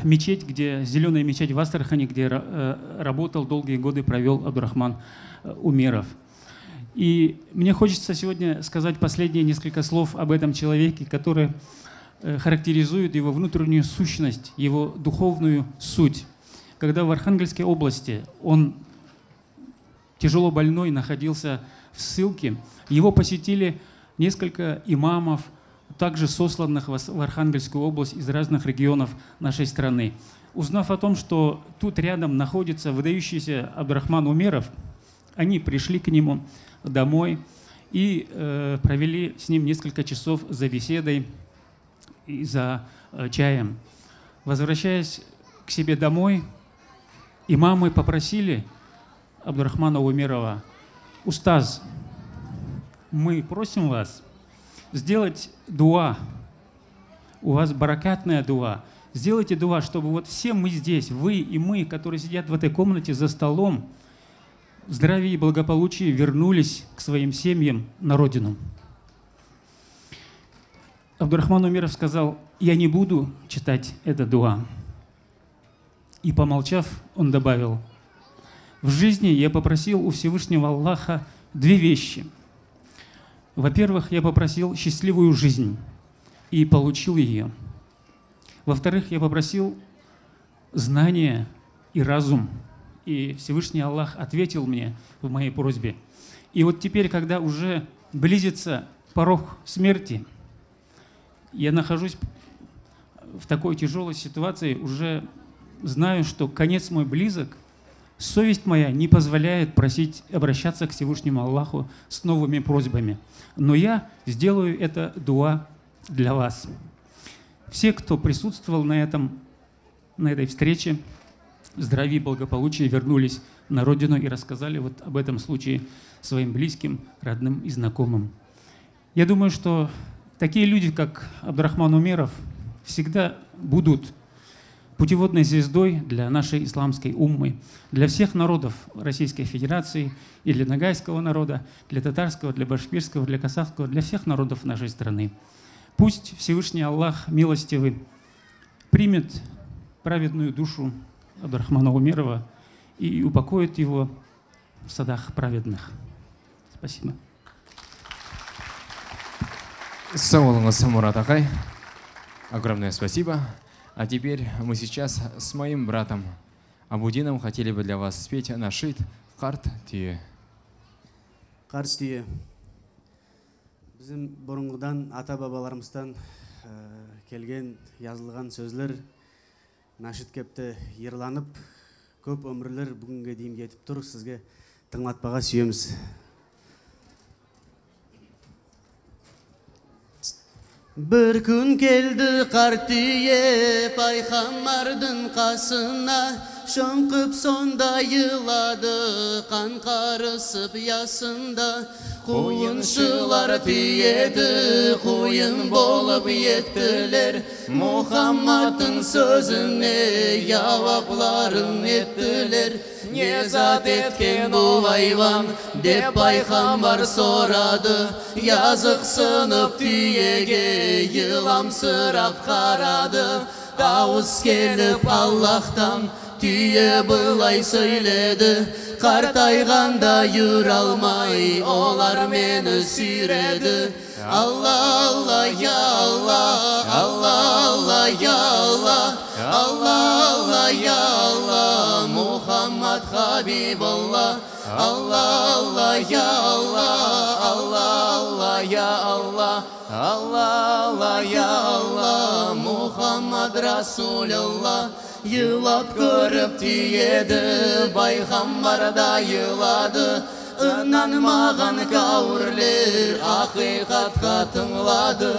мечеть, зеленая мечеть в Астрахани, где работал долгие годы, провел Абдурахман Умеров. И мне хочется сегодня сказать последние несколько слов об этом человеке, который характеризует его внутреннюю сущность, его духовную суть. Когда в Архангельской области он, тяжело больной, находился в ссылке, его посетили несколько имамов, также сосланных в Архангельскую область из разных регионов нашей страны. Узнав о том, что тут рядом находится выдающийся Абдурахман Умеров, они пришли к нему домой и провели с ним несколько часов за беседой и за чаем. Возвращаясь к себе домой, имамы попросили Абдурахмана Умерова: «Устаз, мы просим вас сделать дуа, у вас баракатная дуа, сделайте дуа, чтобы вот все мы здесь, вы и мы, которые сидят в этой комнате за столом, в здравии и благополучии вернулись к своим семьям на родину». Абдурахман Умеров сказал: «Я не буду читать это дуа». И, помолчав, он добавил: «В жизни я попросил у Всевышнего Аллаха 2 вещи. Во-первых, я попросил счастливую жизнь и получил ее. Во-вторых, я попросил знания и разум, и Всевышний Аллах ответил мне в моей просьбе. И вот теперь, когда уже близится порог смерти, я нахожусь в такой тяжелой ситуации, уже знаю, что конец мой близок, совесть моя не позволяет просить обращаться к Всевышнему Аллаху с новыми просьбами. Но я сделаю это дуа для вас». Все, кто присутствовал на этой встрече, в здравии и благополучии вернулись на родину и рассказали вот об этом случае своим близким, родным и знакомым. Я думаю, что такие люди, как Абдурахман Умеров, всегда будут путеводной звездой для нашей исламской уммы, для всех народов Российской Федерации и для ногайского народа, для татарского, для башкирского, для казахского, для всех народов нашей страны. Пусть Всевышний Аллах милостивый примет праведную душу Абдурахмана Умерова и упокоит его в садах праведных. Спасибо. Мурат Акай. Огромное спасибо. А теперь мы сейчас с моим братом Абудином хотели бы для вас спеть нашид «Қарт түйе». Қарт түйе. Bizim бұрынғыдан ата-бабаларымыздан келген yazылған сөзлер нашид кепті ерланып, көп өмірлер бүгінге дейін кетіп тұр. Сізге тыңлатпаға сүйеміз. Bir gün geldi қарт түйе пайғамбардың қасына, шоңқып сонда yıladı, қан қарысып ясында. Қуыншылар түйеді, қойын болып еттілер, Мұхаммадтың сөзіне жауапларын еттілер. Не зат еткен бұл айван деп пайғамбар сорады, yazıqсынып түйеге yıламсырап қарады. Дауыс келіп Аллахтан түйе былай сөйледі: қартайғанда жүре алмай олар мені сүйреді. Алла, Алла, я Алла, Алла, Алла, я Алла, Алла, Алла, я Алла, Мұхаммад Хабибалла. Алла, Алла, я Алла, Алла, Алла, я Алла, Алла, Алла, я Алла, Мұхаммад Расулалла. Yılap görüp tiyedi, пайғамбар да yıladı. ынанмаған кәуірлер ақиқатқа тыңлады.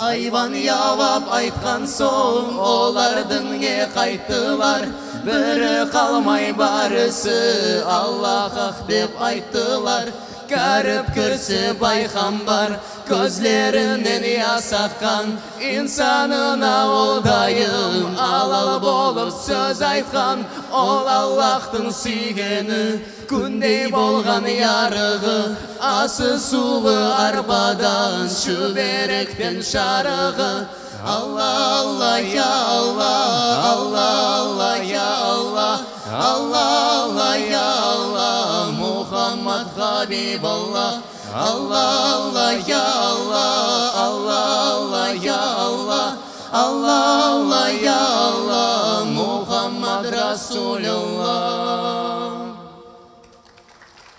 Айван явап айтқан соң олардың не қайттылар. Бірі қалмай барысы Аллах ақ деп айттылар. Кәріп кірсі пайғамбар көзлерінен ясаққан, инсанына ол дайым алал болып сөз айтқан. Ол Аллахтың сүйгені, күндей болған ярығы, асы суы арбадан, шүберектен шарығы. Алла, Алла, я Алла, Алла, Алла, я Алла, Алла, Алла, я Алла, Мухаммад Хабиб Алла. Алла, Алла, я Алла, Алла, Алла, я Алла, Алла, Алла, я Алла, Мухаммад Расулулла.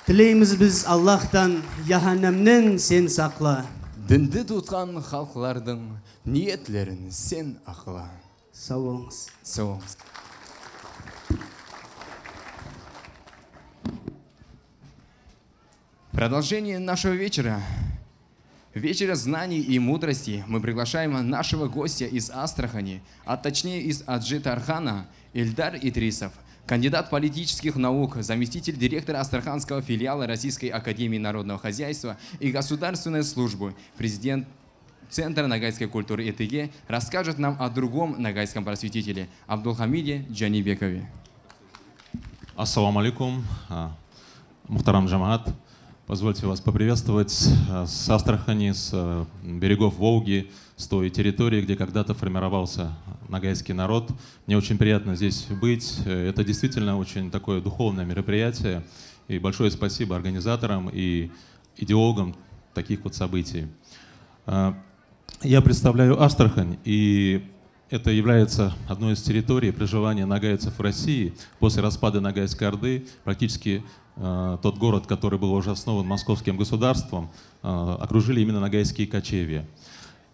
Тілейміз біз Аллахтан, яханнамнен сен сақла. Дінді тұтқан халқылардың ниетлерін сен ақыла. Сау болыңыз. Сау болыңыз. Продолжение нашего вечера, вечера знаний и мудрости, мы приглашаем нашего гостя из Астрахани, а точнее из Аджит-Архана, Ильдар Идрисов, кандидат политических наук, заместитель директора Астраханского филиала Российской академии народного хозяйства и государственной службы, президент Центра нагайской культуры ЭТГ, расскажет нам о другом нагайском просветителе Абдулхамиде Джанибекове. Ассаламу алейкум, Мухтарам Джамаат. Позвольте вас поприветствовать с Астрахани, с берегов Волги, с той территории, где когда-то формировался нагайский народ. Мне очень приятно здесь быть. Это действительно очень такое духовное мероприятие. И большое спасибо организаторам и идеологам таких вот событий. Я представляю Астрахань, и это является одной из территорий проживания нагайцев в России. После распада Ногайской Орды практически тот город, который был уже основан московским государством, окружили именно нагайские кочевья.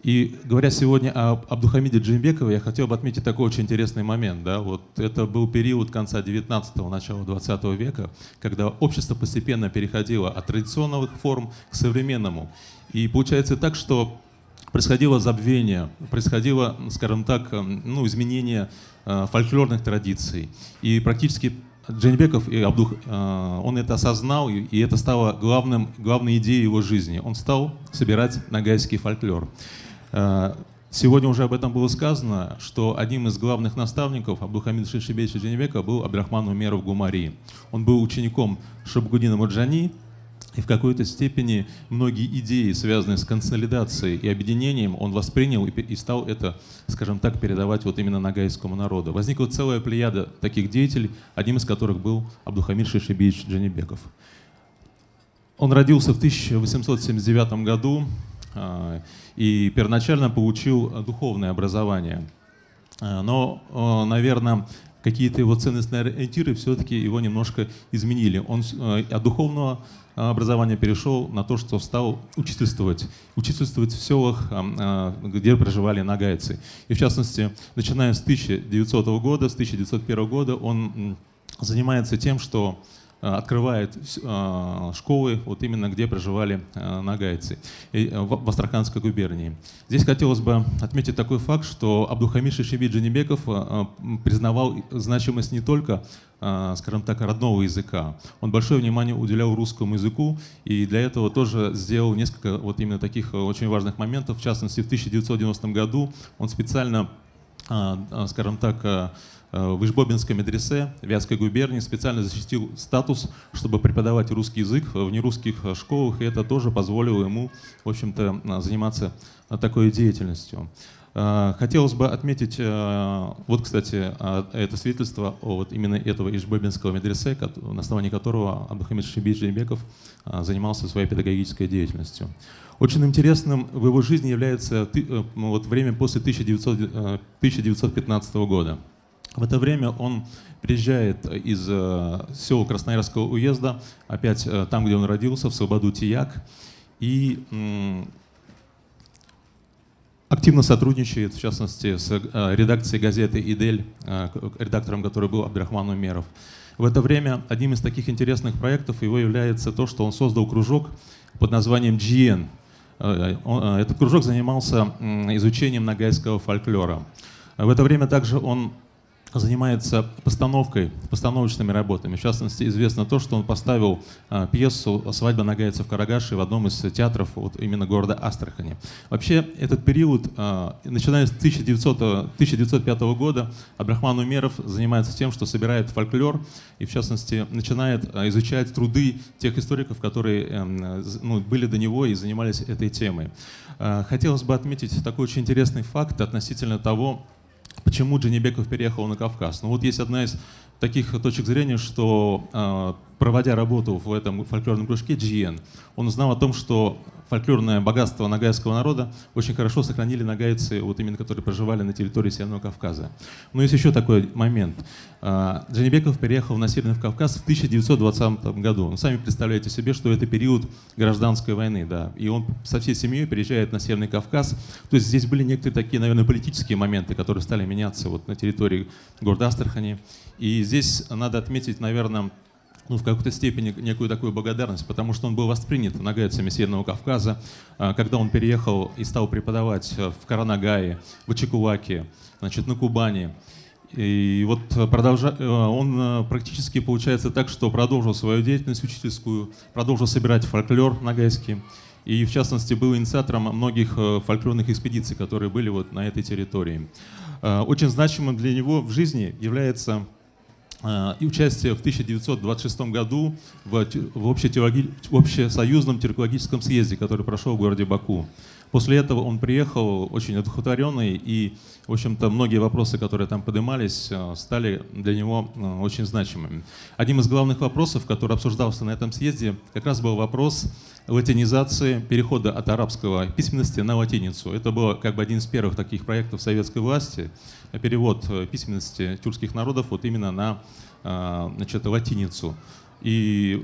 И говоря сегодня об Абдулхамиде Джанибекове, я хотел бы отметить такой очень интересный момент. Да? Вот это был период конца 19-го, начала 20 века, когда общество постепенно переходило от традиционных форм к современному. И получается так, что происходило забвение, происходило, скажем так, изменение фольклорных традиций. И практически Джанибеков, он это осознал, и это стало главной идеей его жизни. Он стал собирать нагайский фольклор. Сегодня уже об этом было сказано, что одним из главных наставников Абдулхамида Шишибеевича Джанибекова был Абдрахман Умеров Гумари. Он был учеником Шабгудина Мурджани, и в какой-то степени многие идеи, связанные с консолидацией и объединением, он воспринял и стал это, скажем так, передавать вот именно нагайскому народу. Возникла целая плеяда таких деятелей, одним из которых был Абдулхамид Шишибеевич Джанибеков. Он родился в 1879 году и первоначально получил духовное образование. Но, наверное, какие-то его ценностные ориентиры все-таки его немножко изменили. Он от духовного образования перешел на то, что стал учительствовать в селах, где проживали нагайцы. И в частности, начиная с 1900 года, с 1901 года он занимается тем, что открывает школы, вот именно где проживали нагайцы, в Астраханской губернии. Здесь хотелось бы отметить такой факт, что Абдулхамид Шишибеевич Джанибеков признавал значимость не только, скажем так, родного языка. Он большое внимание уделял русскому языку, и для этого тоже сделал несколько вот именно таких очень важных моментов. В частности, в 1990 году он специально, скажем так, в Ишбобинской медресе Вятской губернии специально защитил статус, чтобы преподавать русский язык в нерусских школах, и это тоже позволило ему, в общем-то, заниматься такой деятельностью. Хотелось бы отметить, вот, кстати, это свидетельство вот именно этого Ишбобинского медресе, на основании которого Абдулхамид Шишибеевич Джанибеков занимался своей педагогической деятельностью. Очень интересным в его жизни является вот время после 1915 года. В это время он приезжает из села Красноярского уезда, опять там, где он родился, в Слободу-Тияк, и активно сотрудничает, в частности, с редакцией газеты «Идель», редактором которой был Абдрахман Умеров. В это время одним из таких интересных проектов его является то, что он создал кружок под названием GN. Этот кружок занимался изучением ногайского фольклора. В это время также он занимается постановочными работами. В частности, известно то, что он поставил пьесу «Свадьба нагайцев в Карагаше» в одном из театров вот, именно города Астрахани. Вообще, этот период, начиная с 1905 года, Абдрахман Умеров занимается тем, что собирает фольклор и, в частности, начинает изучать труды тех историков, которые были до него и занимались этой темой. Хотелось бы отметить такой очень интересный факт относительно того, почему Джанибеков переехал на Кавказ. Ну вот есть одна из таких точек зрения, что проводя работу в этом фольклорном кружке GN, он узнал о том, что фольклорное богатство ногайского народа очень хорошо сохранили ногайцы, вот именно которые проживали на территории Северного Кавказа. Но есть еще такой момент. Джанибеков переехал на Северный Кавказ в 1920 году. Сами представляете себе, что это период гражданской войны, да, и он со всей семьей переезжает на Северный Кавказ. То есть здесь были некоторые такие, наверное, политические моменты, которые стали меняться вот на территории города Астрахани. И здесь надо отметить, наверное, в какой-то степени некую такую благодарность, потому что он был воспринят ногайцами Северного Кавказа, когда он переехал и стал преподавать в Каранагае, в Ачакуваке, значит, на Кубани. И вот он практически получается так, что продолжил свою деятельность учительскую, продолжил собирать фольклор ногайский, и в частности был инициатором многих фольклорных экспедиций, которые были вот на этой территории. Очень значимым для него в жизни является и участие в 1926 году в общесоюзном тюркологическом съезде, который прошел в городе Баку. После этого он приехал очень одухотворенный, и, в общем-то, многие вопросы, которые там поднимались, стали для него очень значимыми. Одним из главных вопросов, который обсуждался на этом съезде, как раз был вопрос латинизации, перехода от арабской письменности на латиницу. Это был как бы один из первых таких проектов советской власти, перевод письменности тюркских народов вот именно на латиницу. И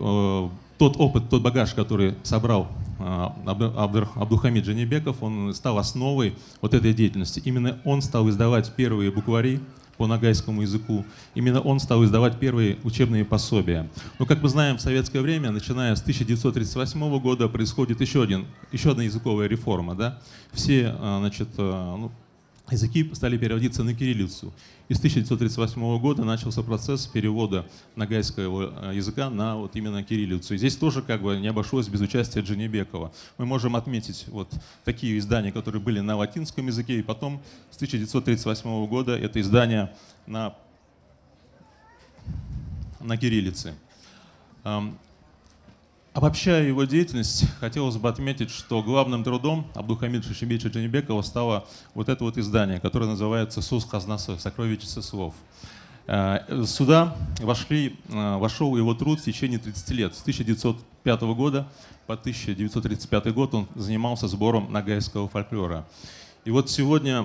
тот опыт, тот багаж, который собрал Абдухамид Джанибеков, он стал основой вот этой деятельности. Именно он стал издавать первые буквари по ногайскому языку. Именно он стал издавать первые учебные пособия. Но, как мы знаем, в советское время, начиная с 1938 года, происходит еще одна языковая реформа. Да? Все языки стали переводиться на кириллицу. И с 1938 года начался процесс перевода ногайского языка на вот именно кириллицу. И здесь тоже как бы не обошлось без участия Джанибекова. Мы можем отметить вот такие издания, которые были на латинском языке, и потом с 1938 года это издание на кириллице. Обобщая его деятельность, хотелось бы отметить, что главным трудом Абдухамида Шишибеевича Джанибекова стало вот это вот издание, которое называется «Сус Хазнаса. Сокровищница слов». Сюда вошел его труд в течение 30 лет. С 1905 года по 1935 год он занимался сбором ногайского фольклора. И вот сегодня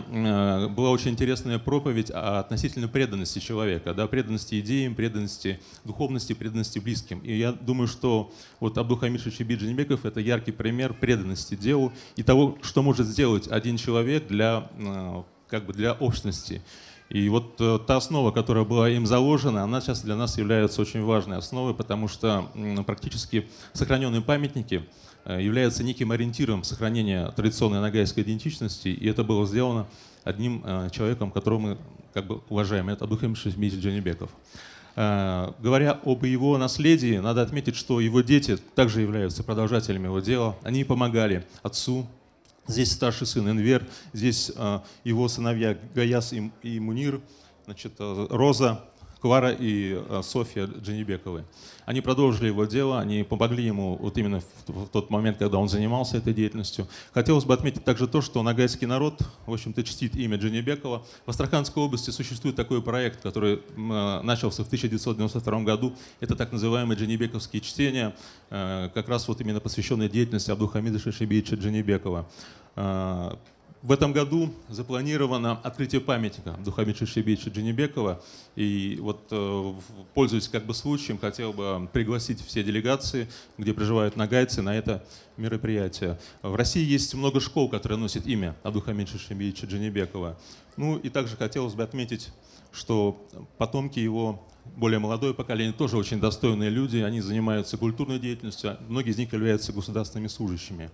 была очень интересная проповедь относительно преданности человека, да, преданности идеям, преданности духовности, преданности близким. И я думаю, что вот Абдухамид Шишибиевич Джанибеков — это яркий пример преданности делу и того, что может сделать один человек для общности. И вот та основа, которая была им заложена, она сейчас для нас является очень важной основой, потому что практически сохраненные памятники являются неким ориентиром сохранения традиционной ногайской идентичности, и это было сделано одним человеком, которого мы как бы уважаем, это Абдухамид Шишибиевич Джанибеков. Говоря об его наследии, надо отметить, что его дети также являются продолжателями его дела. Они помогали отцу. Здесь старший сын Энвер, здесь его сыновья Гаяс и Мунир, значит, Роза, Клара и Софья Джанибековы. Они продолжили его дело, они помогли ему вот именно в тот момент, когда он занимался этой деятельностью. Хотелось бы отметить также то, что ногайский народ, в общем-то, чтит имя Джанибекова. В Астраханской области существует такой проект, который начался в 1992 году. Это так называемые джанибековские чтения, как раз вот именно посвященные деятельности Абдухамида Шишибиевича Джанибекова. В этом году запланировано открытие памятника Абдухамида Шишибиевича Джанибекова. И вот, пользуясь как бы случаем, хотел бы пригласить все делегации, где проживают ногайцы, на это мероприятие. В России есть много школ, которые носят имя Абдухамида Шишибиевича Джанибекова. Ну и также хотелось бы отметить, что потомки его более молодое поколение, тоже очень достойные люди. Они занимаются культурной деятельностью, многие из них являются государственными служащими.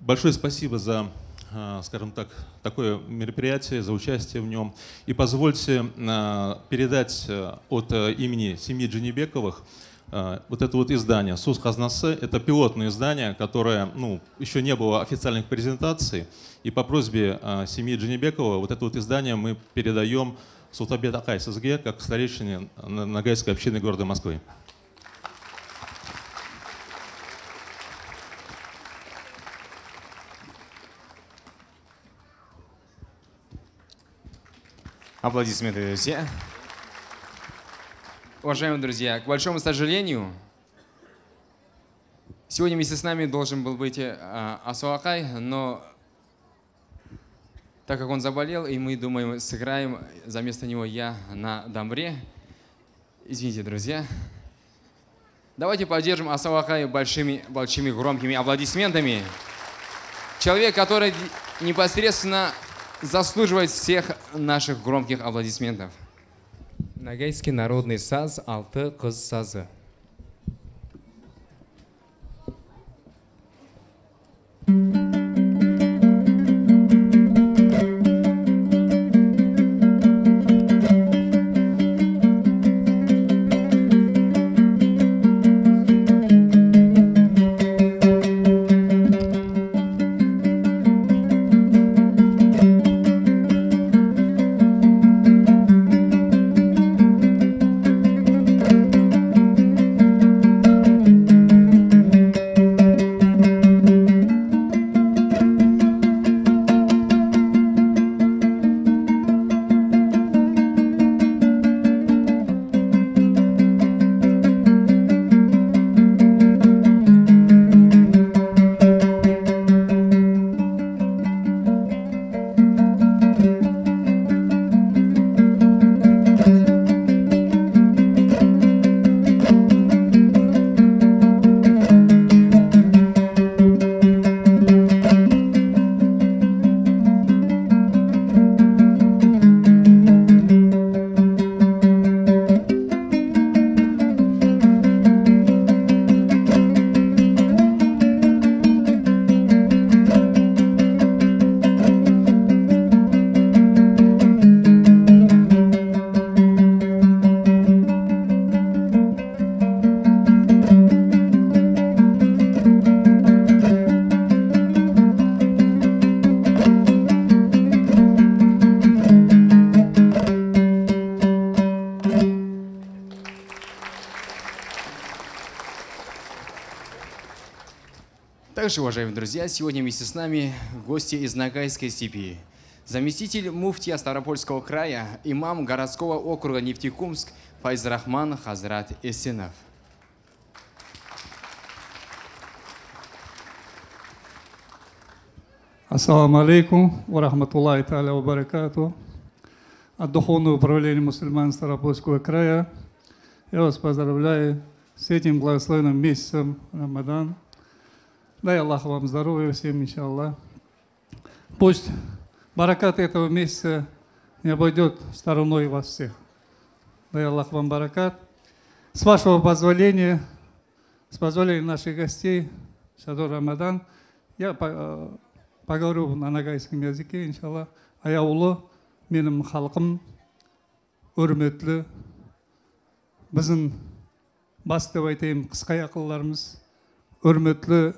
Большое спасибо за, скажем так, такое мероприятие, за участие в нем. И позвольте передать от имени семьи Джанибековых вот это вот издание «Сус Хазнасы». Это пилотное издание, которое еще не было официальных презентаций. И по просьбе семьи Джанибекова вот это вот издание мы передаем Султабек Акай ССГ как старейшине Ногайской общины города Москвы. Аплодисменты, друзья. Уважаемые друзья, к большому сожалению, сегодня вместе с нами должен был быть Асуакай, но так как он заболел, и мы думаем, сыграем заместо него я на дамбре. Извините, друзья. Давайте поддержим Асуакай большими громкими аплодисментами. Человек, который непосредственно заслуживает всех наших громких аплодисментов. Ногайский народный саз «Алты қыз сазы». Также, уважаемые друзья, сегодня вместе с нами гости из Ногайской степи. Заместитель муфтия Ставропольского края, имам городского округа Нефтекумск Файзрахман Хазрат Эсенов. Ассаламу алейкум ва рахматуллахи та'аля ва баракату. От Духовного управления мусульман Ставропольского края я вас поздравляю с этим благословенным месяцем Рамадан. Дай Аллах вам здоровья всем, иншаллах. Пусть баракат этого месяца не обойдет стороной вас всех. Дай Аллах вам баракат. С вашего позволения, с позволения наших гостей, Шадур Рамадан, я поговорю на ногайском языке, иншаллах. Аяулы, менің халқым, өрметлі, біздің басты деп айтайын қысқа ақылларымыз, өрметлі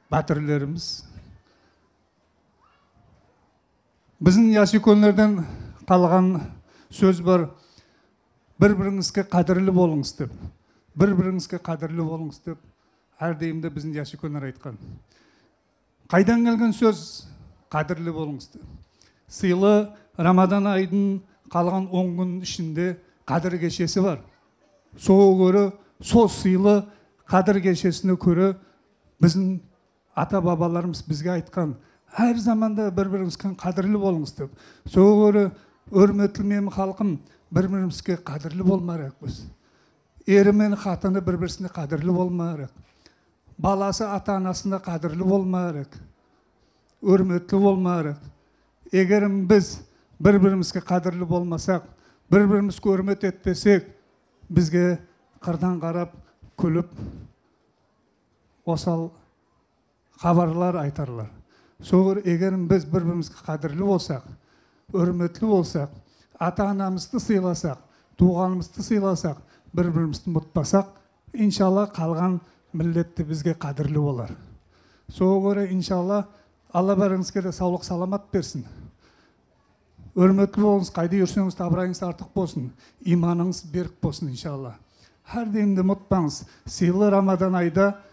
батырларымыз. Біздің ясикөнлерден қалған сөз бар, бір-біріңізге қадірлі болыңыз деп, бір-біріңізге қадірлі болыңыз деп, әрдайымда біздің ясикөнлер айтқан. Қайдан келген сөз? Қадірлі болыңыз деп. Сыйлы Рамадан айдың қалған 10 күн ішінде қадір кешесі бар. Сол көрі, сол сыйлы қадір кешесіне көрі біздің ата-бабаларымыз бізге айтқан, әр заманда бір-біріңізге қадірлі болыңыз деп. Сол көрі өрметлі мен халқым бір-бірімізге қадірлі болмайық біз. Ері мен қатыны бір-бірісіне қадірлі болмайық. Баласы ата-анасына қадірлі болмайық. Өрметлі болмайық. Егер біз бір-бірімізге қадірлі болмасақ, бір-бірімізге hürmet etпесек, бізге қырдан қарап, күліп, осал хабарлар айтарлар. Соғыр егер біз бір-бірімізге қадірлі болсақ, hürmetli болсақ, ата-анамызды сыйласақ, туғанымызды сыйласақ, бір-бірімізді ұмытпасақ, иншалла қалған миллетті бізге қадірлі болар. Соғыр иншалла Алла бәріңізге де саулық саламат берсін. Hürmetli болыңыз, қайда жүрсеңіз табырайыңыз артық болсын, иманыңыз берік болсын иншалла. Әрдайымды ұмытпаңыз, сыйлы Рамадан айда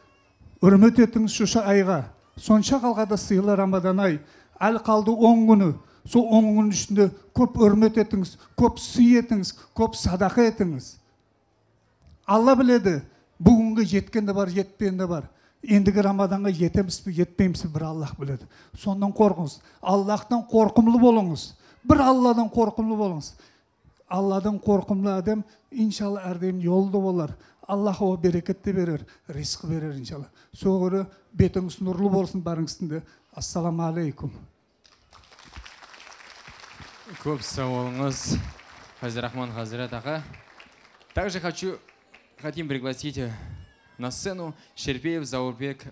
hürmet етіңіз шушы айға. Сонша қалғада сыйлы Рамадан ай, әл қалды 10 күні. Сол 10 күн ішінде көп hürmet етіңіз, көп сый етіңіз, көп садақа етіңіз. Алла біледі, бүгінгі жеткен де бар, жетпен де бар. Ендігі Рамаданға жетеміз бі, жетпейміз бі, бір Аллах біледі. Сондан қорқыңыз. Аллахтан қорқымлы болыңыз. Бір Алладан қорқымлы болыңыз. Алладан қорқымлы адам, иншалла әрдайым жолды болар. Аллах о берекетті берер, ризық берер иншалла. Соғыры бетіңіз нұрлы болсын барыңыздың. Ассаламу алейкум. Көп сау болыңыз, Хазирахман Хазират аға. Также хотим пригласить на сцену Шерпеев Заурбек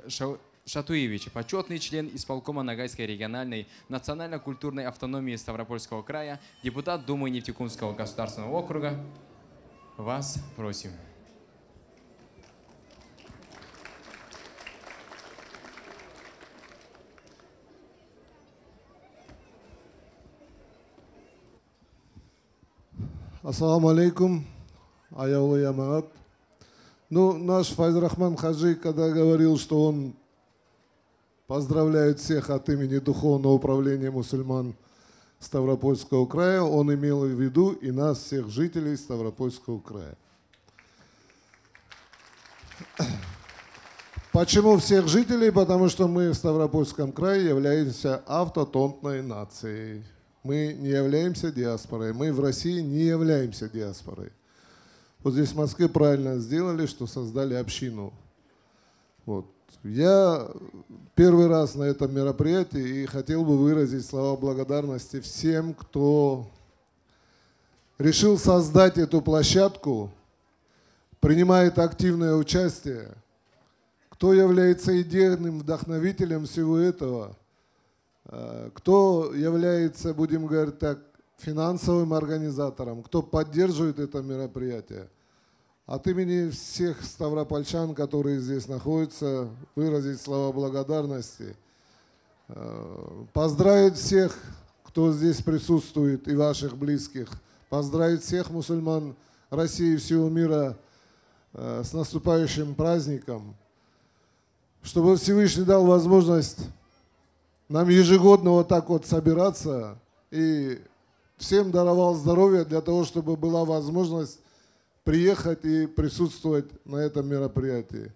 Шатуевич, почетный член исполкома Ногайской региональной национально-культурной автономии Ставропольского края, депутат Думы Нефтекумского государственного округа. Вас просим. Ассаламу алейкум, аяулы ямаат. Ну, наш Файзрахман Хаджи, когда говорил, что он поздравляет всех от имени Духовного управления мусульман Ставропольского края, он имел в виду и нас, всех жителей Ставропольского края. Почему всех жителей? Потому что мы в Ставропольском крае являемся автохтонной нацией. Мы не являемся диаспорой. Мы в России не являемся диаспорой. Вот здесь в Москве правильно сделали, что создали общину. Вот. Я первый раз на этом мероприятии и хотел бы выразить слова благодарности всем, кто решил создать эту площадку, принимает активное участие, кто является идейным вдохновителем всего этого, кто является, будем говорить так, финансовым организатором, кто поддерживает это мероприятие. От имени всех ставропольчан, которые здесь находятся, выразить слова благодарности, поздравить всех, кто здесь присутствует, и ваших близких, поздравить всех мусульман России и всего мира с наступающим праздником, чтобы Всевышний дал возможность нам ежегодно вот так вот собираться и всем даровал здоровье для того, чтобы была возможность приехать и присутствовать на этом мероприятии.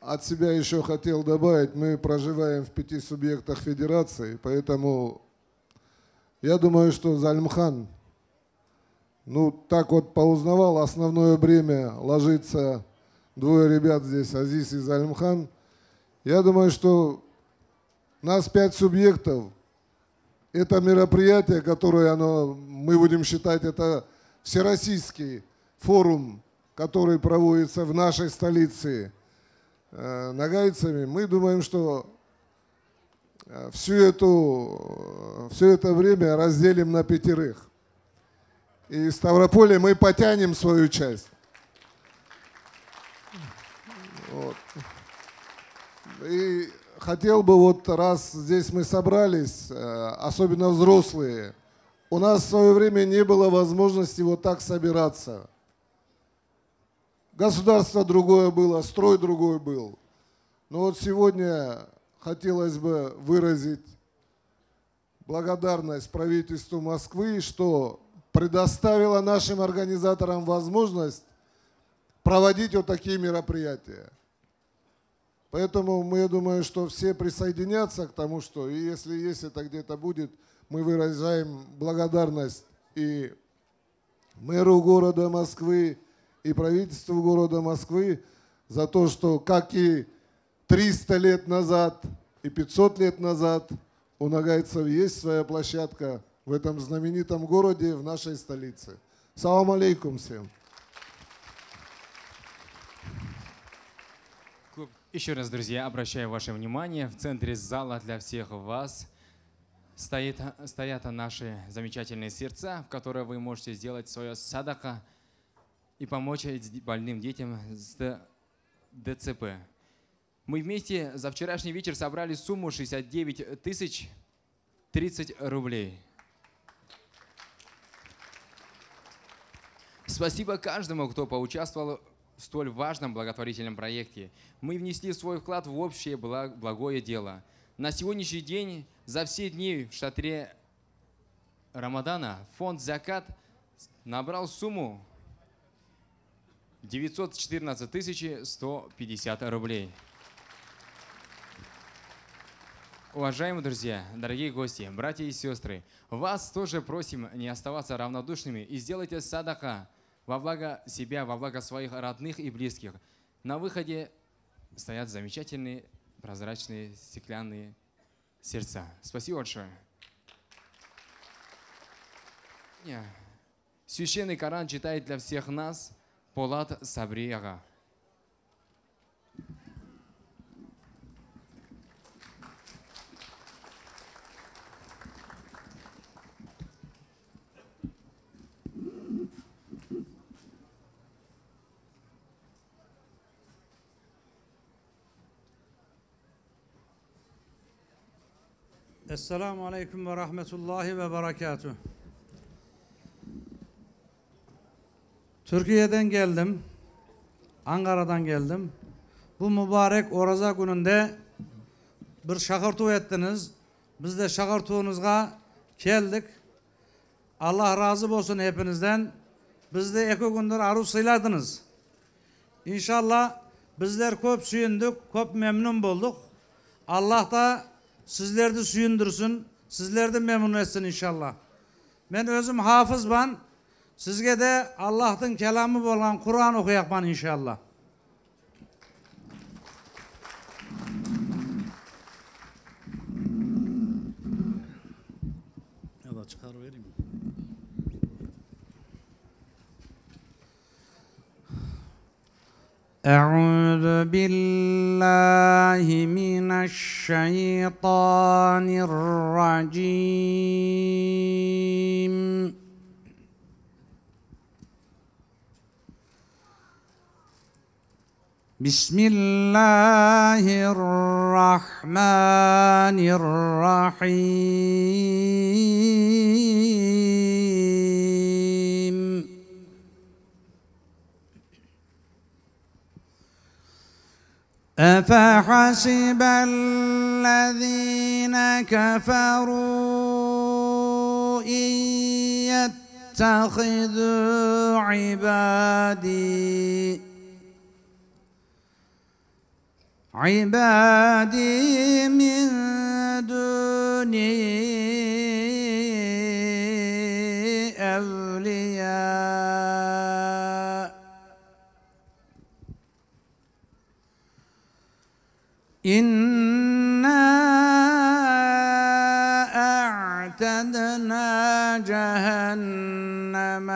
От себя еще хотел добавить, мы проживаем в 5 субъектах федерации, поэтому я думаю, что Зальмхан, ну так вот поузнавал, основное бремя ложится двое ребят здесь, Азиз и Зальмхан. Я думаю, что нас 5 субъектов, это мероприятие, которое мы будем считать, это всероссийский форум, который проводится в нашей столице нагайцами. Мы думаем, что все это время разделим на 5. И в Ставрополе мы потянем свою часть. Вот. И хотел бы, вот раз здесь мы собрались, особенно взрослые, у нас в свое время не было возможности вот так собираться. Государство другое было, строй другой был. Но вот сегодня хотелось бы выразить благодарность правительству Москвы, что предоставило нашим организаторам возможность проводить вот такие мероприятия. Поэтому я думаю, что все присоединятся к тому, что и если это где-то будет, мы выражаем благодарность и мэру города Москвы, и правительству города Москвы за то, что, как и 300 лет назад, И 500 лет назад у нагайцев есть своя площадка в этом знаменитом городе, в нашей столице. Салам алейкум всем. Еще раз, друзья, обращаю ваше внимание, в центре зала для всех вас стоят наши замечательные сердца, в которые вы можете сделать свое садака и помочь больным детям с ДЦП. Мы вместе за вчерашний вечер собрали сумму 69 тысяч 30 рублей. Спасибо каждому, кто поучаствовал в столь важном благотворительном проекте. Мы внесли свой вклад в общее благое дело. На сегодняшний день, за все дни в шатре Рамадана, фонд «Закат» набрал сумму 914 150 рублей. Уважаемые друзья, дорогие гости, братья и сестры, вас тоже просим не оставаться равнодушными и сделайте садака во благо себя, во благо своих родных и близких. На выходе стоят замечательные прозрачные стеклянные сердца. Спасибо большое. Священный Коран читает для всех нас Полат Сабри ага. Esselamu Aleyküm ve Rahmetullahi ve Berekatuhu. Türkiye'den geldim. Ankara'dan geldim. Bu mübarek Oraza gününde bir şakartu ettiniz. Biz de şakartuğunuzga geldik. Allah razı olsun hepinizden. Biz de 2 gündür aruz sıyladınız. İnşallah bizler köp suyunduk, köp memnun bulduk. Allah da sizler de suyundursun, sizler de memnun etsin inşallah. Ben özüm hafızban, sizge de Allah'ın kelamı olan Kur'an okuyakman inşallah. Ya da çıkar vereyim. أعوذ بالله من الشيطان الرجيم بسم الله الرحمن الرحيم أفحسب الذين كفروا إن يتخذوا عبادي من دوني أولياء إنا أعتدنا جهنم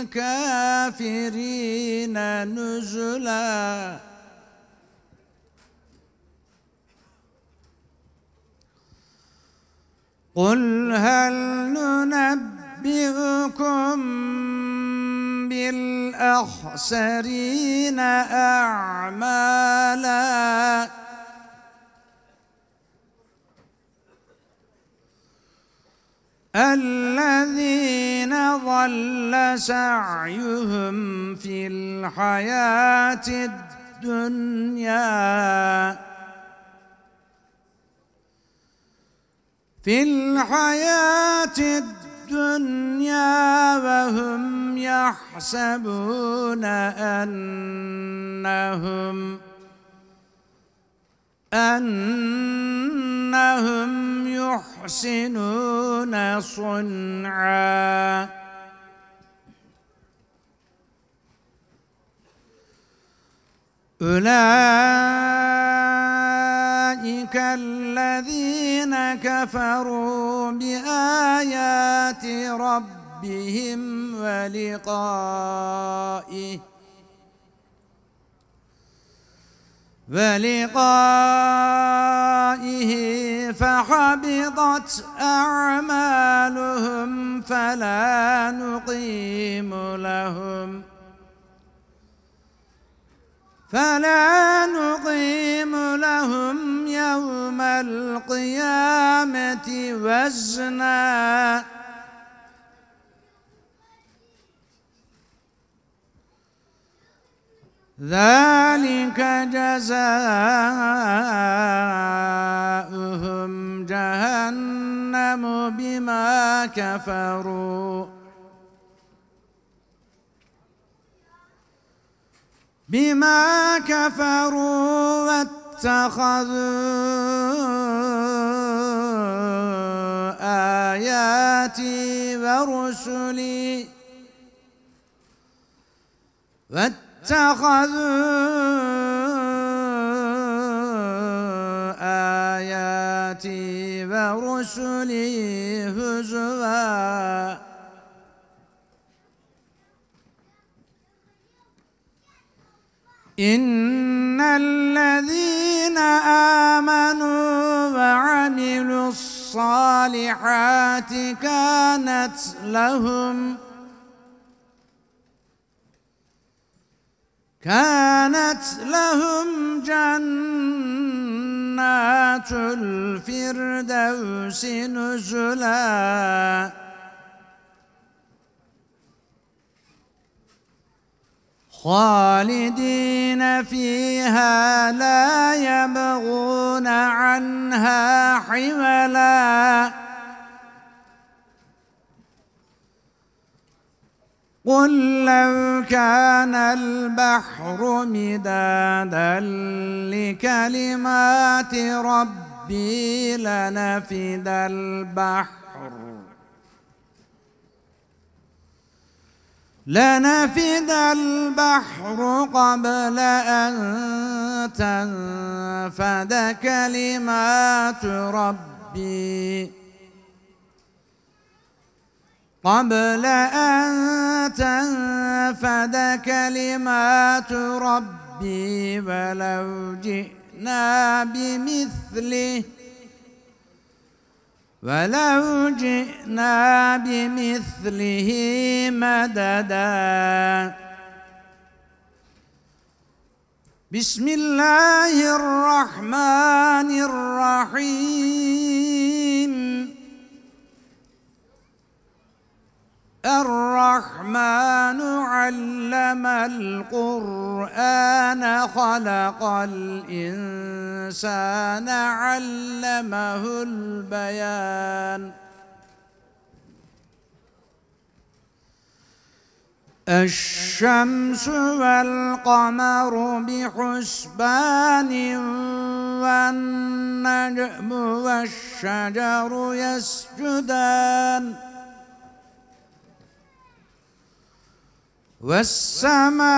للكافرين نزلا قل هل ننبئكم بالأخسرين أعمالا الذين ضل سعيهم في الحياة الدنيا وهم يحسبون أنهم يحسنون صنعا أولئك أولئك الذين كفروا بآيات ربهم ولقائه فحبطت أعمالهم فلا نقيم لهم يوم القيامة وزنا ذلك جزاؤهم جهنم بما كفروا واتخذوا آياتي ورسلي هزوا إن الذين آمنوا وعملوا الصالحات كانت لهم جنات الفردوس نزلا خالدين فيها لا يبغون عنها حولا قل لو كان البحر مدادا لكلمات ربي لنفد البحر قبل أن تنفد كلمات ربي ولو جئنا بمثله مددا بسم الله الرحمن الرحيم الرحمن علم القرآن خلق الإنسان علمه البيان الشمس والقمر بحسبان والنجم والشجر يسجدان والسماء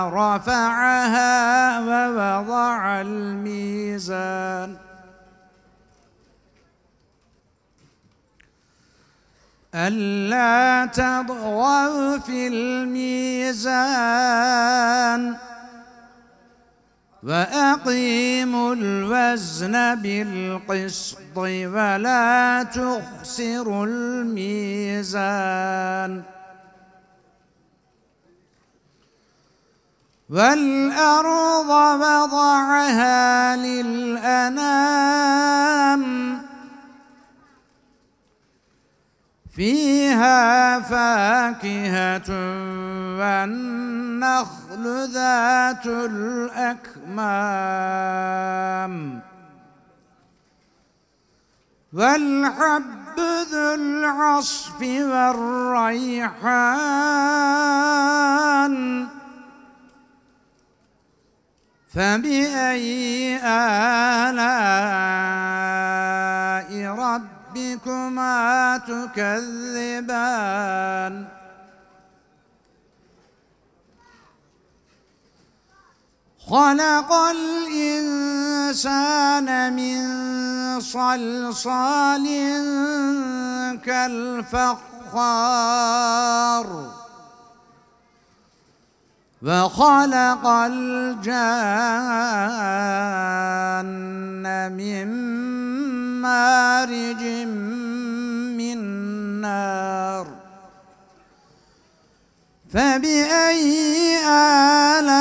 رفعها ووضع الميزان ألا تطغوا في الميزان وأقيموا الوزن بالقسط ولا تخسروا الميزان والأرض وضعها للأنام فيها فاكهة والنخل ذات الأكمام والحب ذو العصف والريحان فبأي آلاء ربكما تكذبان خلق الإنسان من صلصال كالفخار وخلق الجان من مارج من نار فبأي آلاء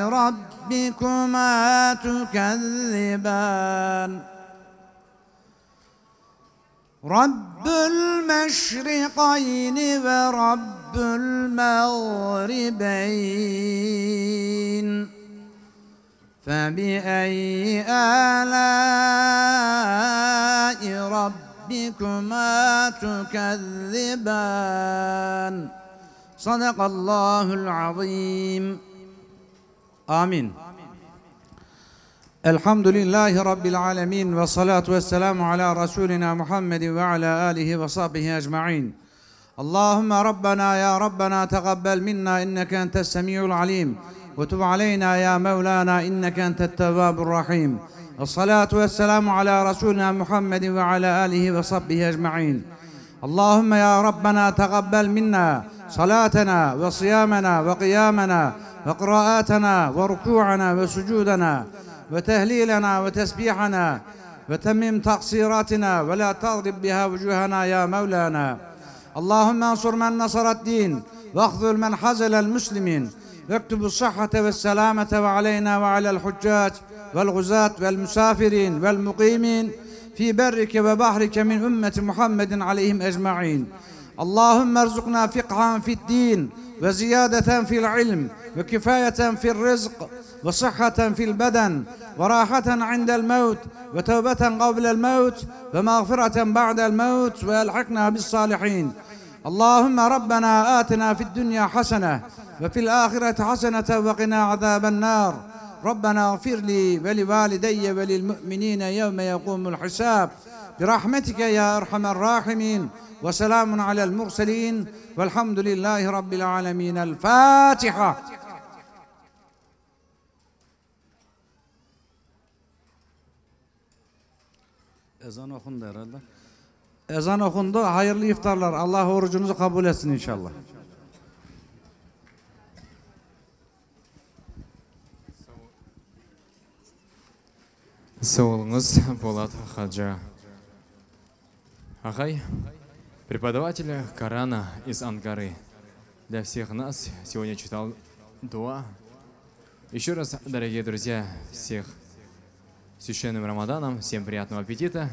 ربكما تكذبان رب المشرقين ورب المغربين فبأي آلاء ربكما تكذبان صدق الله العظيم آمين. الحمد لله رب العالمين والصلاة والسلام على رسولنا محمد وعلى آله وصحبه أجمعين. اللهم ربنا يا ربنا تقبل منا إنك أنت السميع العليم وتب علينا يا مولانا إنك أنت التواب الرحيم. الصلاة والسلام على رسولنا محمد وعلى آله وصحبه أجمعين. اللهم يا ربنا تقبل منا صلاتنا وصيامنا وقيامنا وقراءاتنا وركوعنا وسجودنا وتهليلنا وتسبيحنا وتمم تقصيراتنا ولا تضرب بها وجوهنا يا مولانا. اللهم انصر من نصر الدين واخذل من حزل المسلمين واكتب الصحة والسلامة وعلينا وعلى الحجاج والغزاة والمسافرين والمقيمين في برك وبحرك من أمة محمد عليهم أجمعين. اللهم ارزقنا فقها في الدين وزيادة في العلم وكفاية في الرزق وصحة في البدن وراحة عند الموت وتوبة قبل الموت ومغفرة بعد الموت ويلحقنا بالصالحين. اللهم ربنا آتنا في الدنيا حسنة وفي الآخرة حسنة وقنا عذاب النار. ربنا اغفر لي ولوالدي وللمؤمنين يوم يقوم الحساب برحمتك يا أرحم الراحمين. وسلام على المرسلين والحمد لله رب العالمين. الفاتحة. Ezan okundu herhalde. Ezan okundu. Hayırlı iftarlar. Allah orucunuzu kabul etsin inşallah. Саулыңыз Болат Хаджа. Ахай, преподаватель Корана из Анкары, для всех нас сегодня читал дуа. Еще раз, дорогие друзья, всех с священным Рамаданом, всем приятного аппетита.